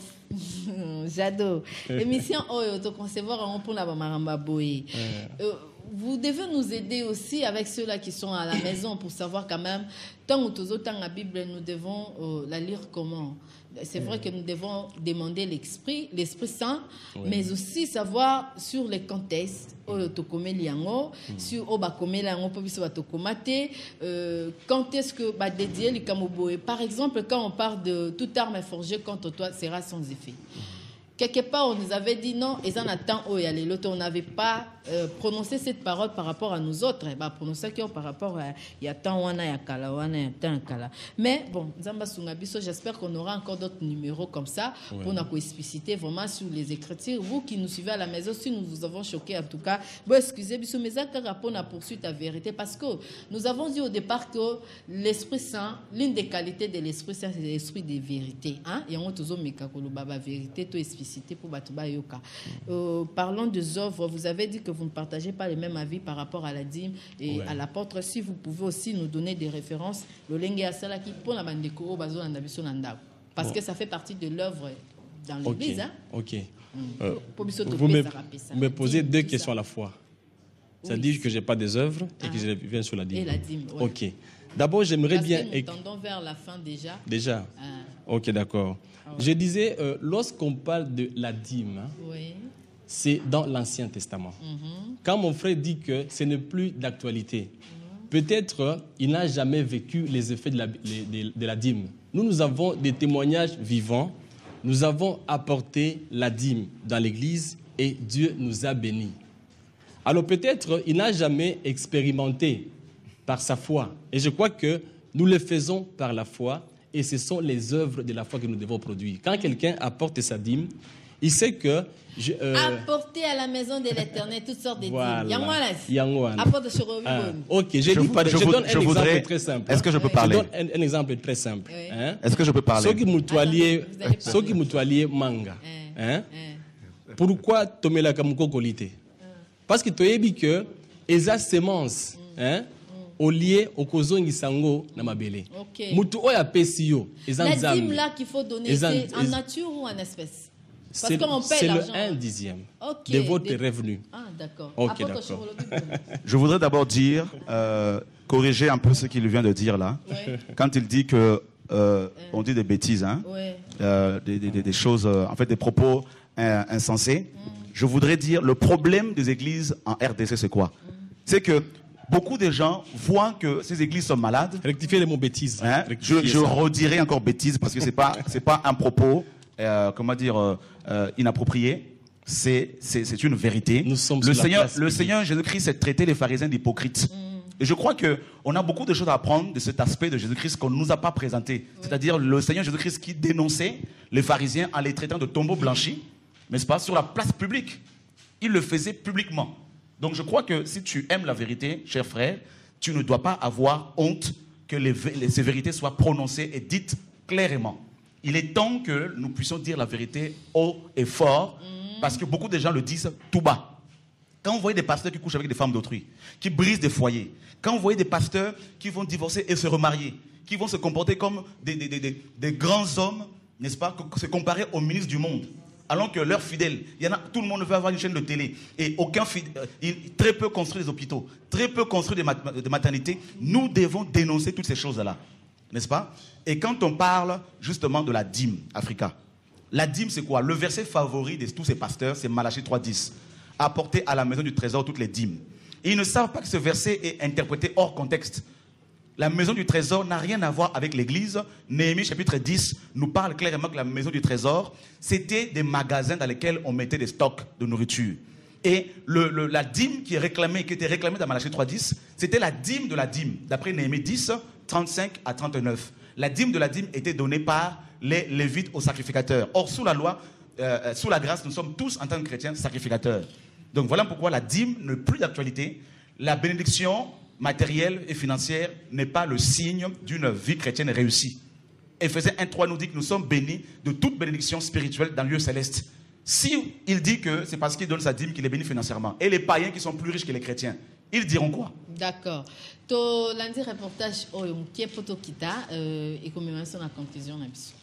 J'adore. L'émission Oyo, de concevoir un peu la Maramba Boye. Vous devez nous aider aussi avec ceux-là qui sont à la maison pour savoir quand même, tant ou tant la Bible, nous devons la lire comment. C'est vrai que nous devons demander l'Esprit Saint, mais aussi savoir sur les contextes, sur quand est-ce que dédier les Kamoboé. Par exemple, quand on parle de toute arme forgée contre toi sera sans effet. Quelque part, on nous avait dit non, et on n'avait pas prononcé cette parole par rapport à nous autres. Prononcé par rapport à mais bon, j'espère qu'on aura encore d'autres numéros comme ça pour nous expliciter vraiment sur les Écritures. Vous qui nous suivez à la maison, si nous vous avons choqué en tout cas, excusez, mais ça pour la poursuite à vérité, parce que nous avons dit au départ que l'Esprit Saint, l'une des qualités de l'Esprit Saint, c'est l'esprit de vérité. Il y a une vérité, tout explicité. Parlons des œuvres, vous avez dit que vous ne partagez pas les mêmes avis par rapport à la dîme et à l'apôtre. Si vous pouvez aussi nous donner des références, parce que ça fait partie de l'œuvre dans l'église. Vous me posez deux questions à la fois. Ça dit que je n'ai pas des œuvres et que je viens sur la dîme. Et la dîme, ok. D'abord, j'aimerais bien... Nous tendons vers la fin déjà. Déjà ok, d'accord. Je disais, lorsqu'on parle de la dîme, c'est dans l'Ancien Testament. Quand mon frère dit que ce n'est plus d'actualité, peut-être il n'a jamais vécu les effets de la dîme. Nous avons des témoignages vivants. Nous avons apporté la dîme dans l'Église et Dieu nous a bénis. Alors peut-être il n'a jamais expérimenté par sa foi. Et je crois que nous le faisons par la foi et ce sont les œuvres de la foi que nous devons produire. Quand quelqu'un apporte sa dîme, il sait que... apporter à la maison de l'Éternel toutes sortes de dîmes. Voilà. Apporte sur ok, je donne un exemple très simple. Est-ce que je peux parler? Je donne un exemple très simple. Oui. Hein? Est-ce que je peux parler? Ceux qui m'outoiliez manga. Hein? Pourquoi tomela kamuko kolite? Parce que tu as dit que les semences, hein, au lieu au kozongi sango na mabele. Mutu oya pesio. La dîme là qu'il faut donner, c'est en nature ou en espèces? C'est le 1/10 de votre revenu. Ah, d'accord. Okay, d'accord. Je voudrais d'abord dire, corriger un peu ce qu'il vient de dire là. Ouais. Quand il dit que on dit des bêtises, hein, des choses, en fait, des propos insensés. Je voudrais dire, le problème des églises en RDC, c'est quoi? C'est que beaucoup de gens voient que ces églises sont malades. Rectifiez les mots bêtises. Hein? Je redirai encore bêtises parce que c'est pas un propos, comment dire, inapproprié. C'est une vérité. Le Seigneur Jésus-Christ a traité les pharisiens d'hypocrites. Et je crois qu'on a beaucoup de choses à apprendre de cet aspect de Jésus-Christ qu'on ne nous a pas présenté. C'est-à-dire le Seigneur Jésus-Christ qui dénonçait les pharisiens en les traitant de tombeaux blanchis, n'est-ce pas, sur la place publique. Il le faisait publiquement. Donc je crois que si tu aimes la vérité, cher frère, tu ne dois pas avoir honte que ces vérités soient prononcées et dites clairement. Il est temps que nous puissions dire la vérité haut et fort, parce que beaucoup de gens le disent tout bas. Quand vous voyez des pasteurs qui couchent avec des femmes d'autrui, qui brisent des foyers, quand vous voyez des pasteurs qui vont divorcer et se remarier, qui vont se comporter comme des grands hommes, n'est-ce pas, se comparer aux ministres du monde, alors que leurs fidèles, tout le monde veut avoir une chaîne de télé, et très peu construit des hôpitaux, très peu construit des maternités, nous devons dénoncer toutes ces choses-là, n'est-ce pas? Et quand on parle justement de la dîme, Africa, la dîme c'est quoi? Le verset favori de tous ces pasteurs, c'est Malachie 3:10. Apporter à la maison du trésor toutes les dîmes. Et ils ne savent pas que ce verset est interprété hors contexte. La maison du trésor n'a rien à voir avec l'église. Néhémie chapitre 10 nous parle clairement que la maison du trésor, c'était des magasins dans lesquels on mettait des stocks de nourriture. Et la dîme qui était réclamée dans Malachie 3:10, c'était la dîme de la dîme, d'après Néhémie 10, 35 à 39. La dîme de la dîme était donnée par les Lévites aux sacrificateurs. Or, sous la loi, sous la grâce, nous sommes tous en tant que chrétiens sacrificateurs. Donc voilà pourquoi la dîme n'est plus d'actualité. La bénédiction matérielle et financière n'est pas le signe d'une vie chrétienne réussie. Éphésiens 1:3 nous dit que nous sommes bénis de toute bénédiction spirituelle dans le lieu céleste. Si il dit que c'est parce qu'il donne sa dîme qu'il est béni financièrement, et les païens qui sont plus riches que les chrétiens, ils diront quoi? D'accord. To lundi reportage qui est poto kita et commémoration la conclusion na biso.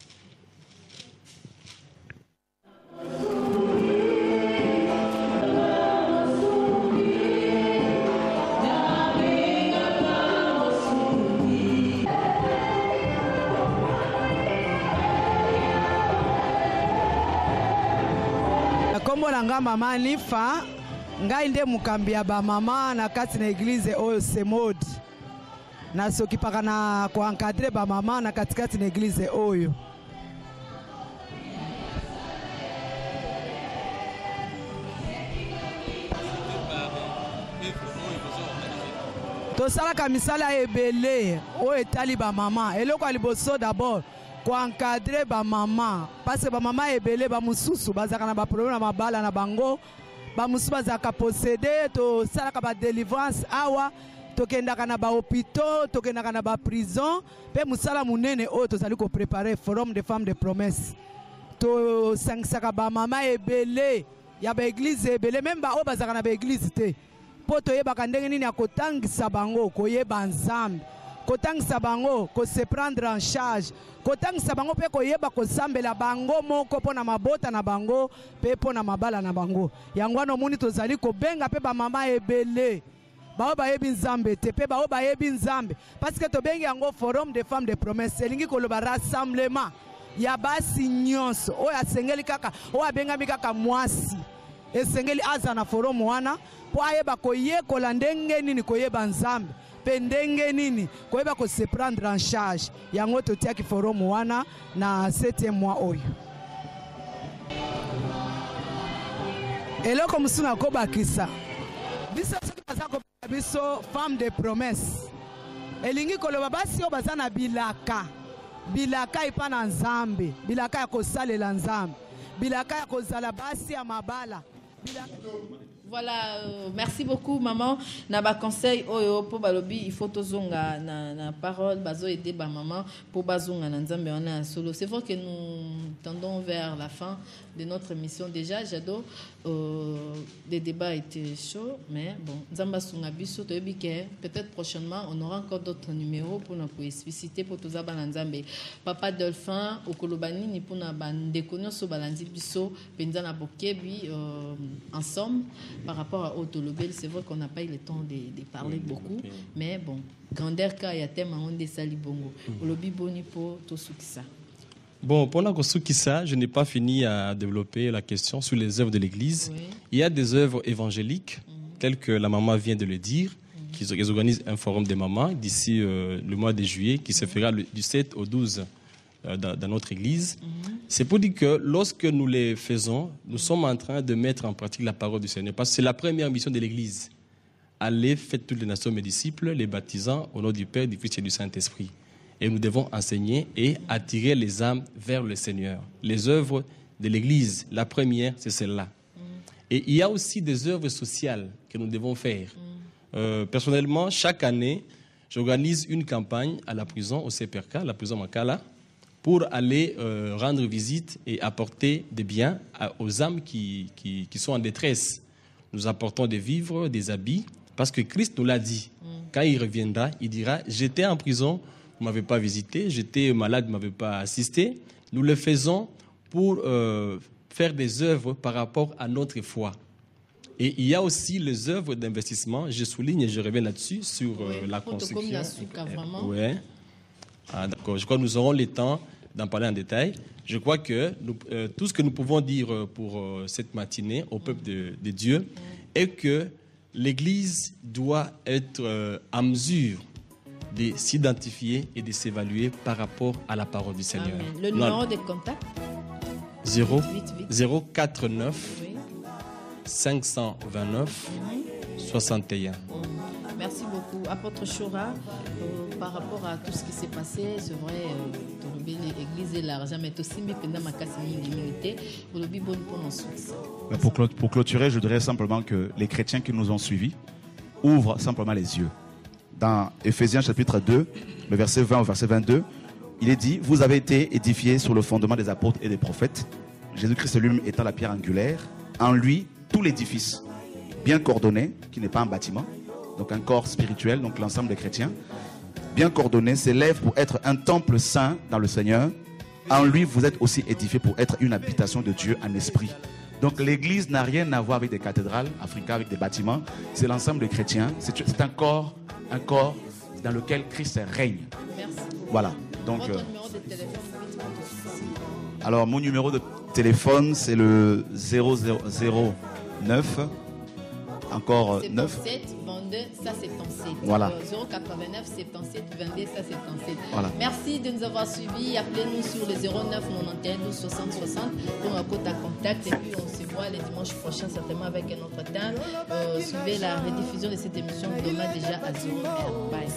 Kombo nanga mama Nifa ngai nde mukambi ya ba mama na kati na église oyo Semodi na soki paka na ko encadrer ba mama na kati na église oyo. Tosalaka misala ebele oyo etali ba mama eloko liboso d'abord ko encadrer ba mama parce que ba mama ebele ba mususu bazaka na ba problème na mabala na bango ba mususu bazaka posséder to salaka ba délivrance awa tokendaka na ba hôpitaux tokendaka na ba prison pe musala munene oyo tozali ko préparer forum de femmes de promesse to sangisaka ba mama ebele ya ba église ebele même ba o bazaka na ba église te po toyebaka ndenge nini akotangisa bango koyeba nzambe kotangisa bango ko se prendre en charge kotangisa bango pe koyeba kosambela bango moko pona mabota na bango pe pona mabala na bango yango wana omoni tozali kobenga pe ba mama ebele bao bayebi nzambe te pe bao bayebi nzambe parce que tobengi yango forum de femmes de promesse elingi koloba rassemblement ya basi nyonso oyo asengeli kaka oyo abengami kaka mwasi esengeli aza na forum wana po ayeba koyekola ndenge nini koyeba nzambe pe ndenge nini koyeba ko se prendre en charge yango totiaki forum wana na 7e mois oyo. Eloko musuna kobakisa baza kopesa biso femme de promesse elingi koloba basi oyo baza na bilaka epa na nzambe bilaka ya kosalela nzambe bilaka ya kozala basi ya mabala Voilà, merci beaucoup maman. Na ba conseil oyo po balobi il faut tozonga na parole bazo aider ba maman pour bazonga na nzambe wana solo. C'est vrai que nous tendons vers la fin de notre émission déjà. J'adore les débats étaient chauds mais bon nzamba sunga biso to yebike peut-être prochainement on aura encore d'autres numéros pour nous expliciter pour tous aba na nzambe. Papa Dolphin okolobani ni pour na bandeko nyonso balandi biso penza na bokebi ensemble. Par rapport à Otolobel, c'est vrai qu'on n'a pas eu le temps de parler beaucoup, mais bon, grandeur ka ya thème on de sali bongo. Olobi boni po to sukisa. Bon, pendant que sukisa, je n'ai pas fini à développer la question sur les œuvres de l'Église. Oui. Il y a des œuvres évangéliques, telles que la maman vient de le dire, qu'ils organisent un forum des mamans d'ici le mois de juillet, qui se fera du 7 au 12 dans notre Église. C'est pour dire que lorsque nous les faisons, nous sommes en train de mettre en pratique la parole du Seigneur. Parce que c'est la première mission de l'Église. Allez, faites toutes les nations mes disciples, les baptisant au nom du Père, du Fils et du Saint-Esprit. Et nous devons enseigner et attirer les âmes vers le Seigneur. Les œuvres de l'Église, la première, c'est celle-là. Et il y a aussi des œuvres sociales que nous devons faire. Personnellement, chaque année, j'organise une campagne à la prison, au CPRK, la prison Makala, pour aller rendre visite et apporter des biens aux âmes qui sont en détresse. Nous apportons des vivres, des habits, parce que Christ nous l'a dit. Quand il reviendra, il dira « J'étais en prison, vous ne m'avez pas visité, j'étais malade, vous ne m'avez pas assisté. » Nous le faisons pour faire des œuvres par rapport à notre foi. Et il y a aussi les œuvres d'investissement, je souligne et je reviens là-dessus, sur la construction. Ouais. Ah, d'accord. Je crois que nous aurons le temps d'en parler en détail. Je crois que tout ce que nous pouvons dire pour cette matinée au peuple de Dieu est que l'Église doit être en mesure de s'identifier et de s'évaluer par rapport à la parole du Seigneur. Amen. Le numéro de contact 049 529 61. Merci beaucoup. Apôtre Chora, par rapport à tout ce qui s'est passé, c'est vrai, l'Église est l'argent, mais aussi pendant ma casse l'immunité, pour clôturer, je dirais simplement que les chrétiens qui nous ont suivis ouvrent simplement les yeux. Dans Éphésiens chapitre 2, le verset 20 au verset 22, il est dit « Vous avez été édifiés sur le fondement des apôtres et des prophètes, Jésus-Christ lui-même étant la pierre angulaire, en lui, tout l'édifice, bien coordonné, qui n'est pas un bâtiment, donc un corps spirituel, donc l'ensemble des chrétiens, bien coordonné, s'élève pour être un temple saint dans le Seigneur. En lui, vous êtes aussi édifiés pour être une habitation de Dieu en esprit. » Donc l'église n'a rien à voir avec des cathédrales, Africa, avec des bâtiments. C'est l'ensemble des chrétiens. C'est un corps dans lequel Christ règne. Merci. Voilà. Donc, votre numéro de téléphone, alors, mon numéro de téléphone, c'est le 0009. Encore 9. 77 22 ça 77. Voilà. 089 77 22 ça 77. Voilà. Merci de nous avoir suivis. Appelez-nous sur le 09 91 12 60 60 pour un compte à contact. Et puis on se voit le dimanche prochain certainement avec un autre thème. Suivez la rediffusion de cette émission demain déjà à 0h. Bye.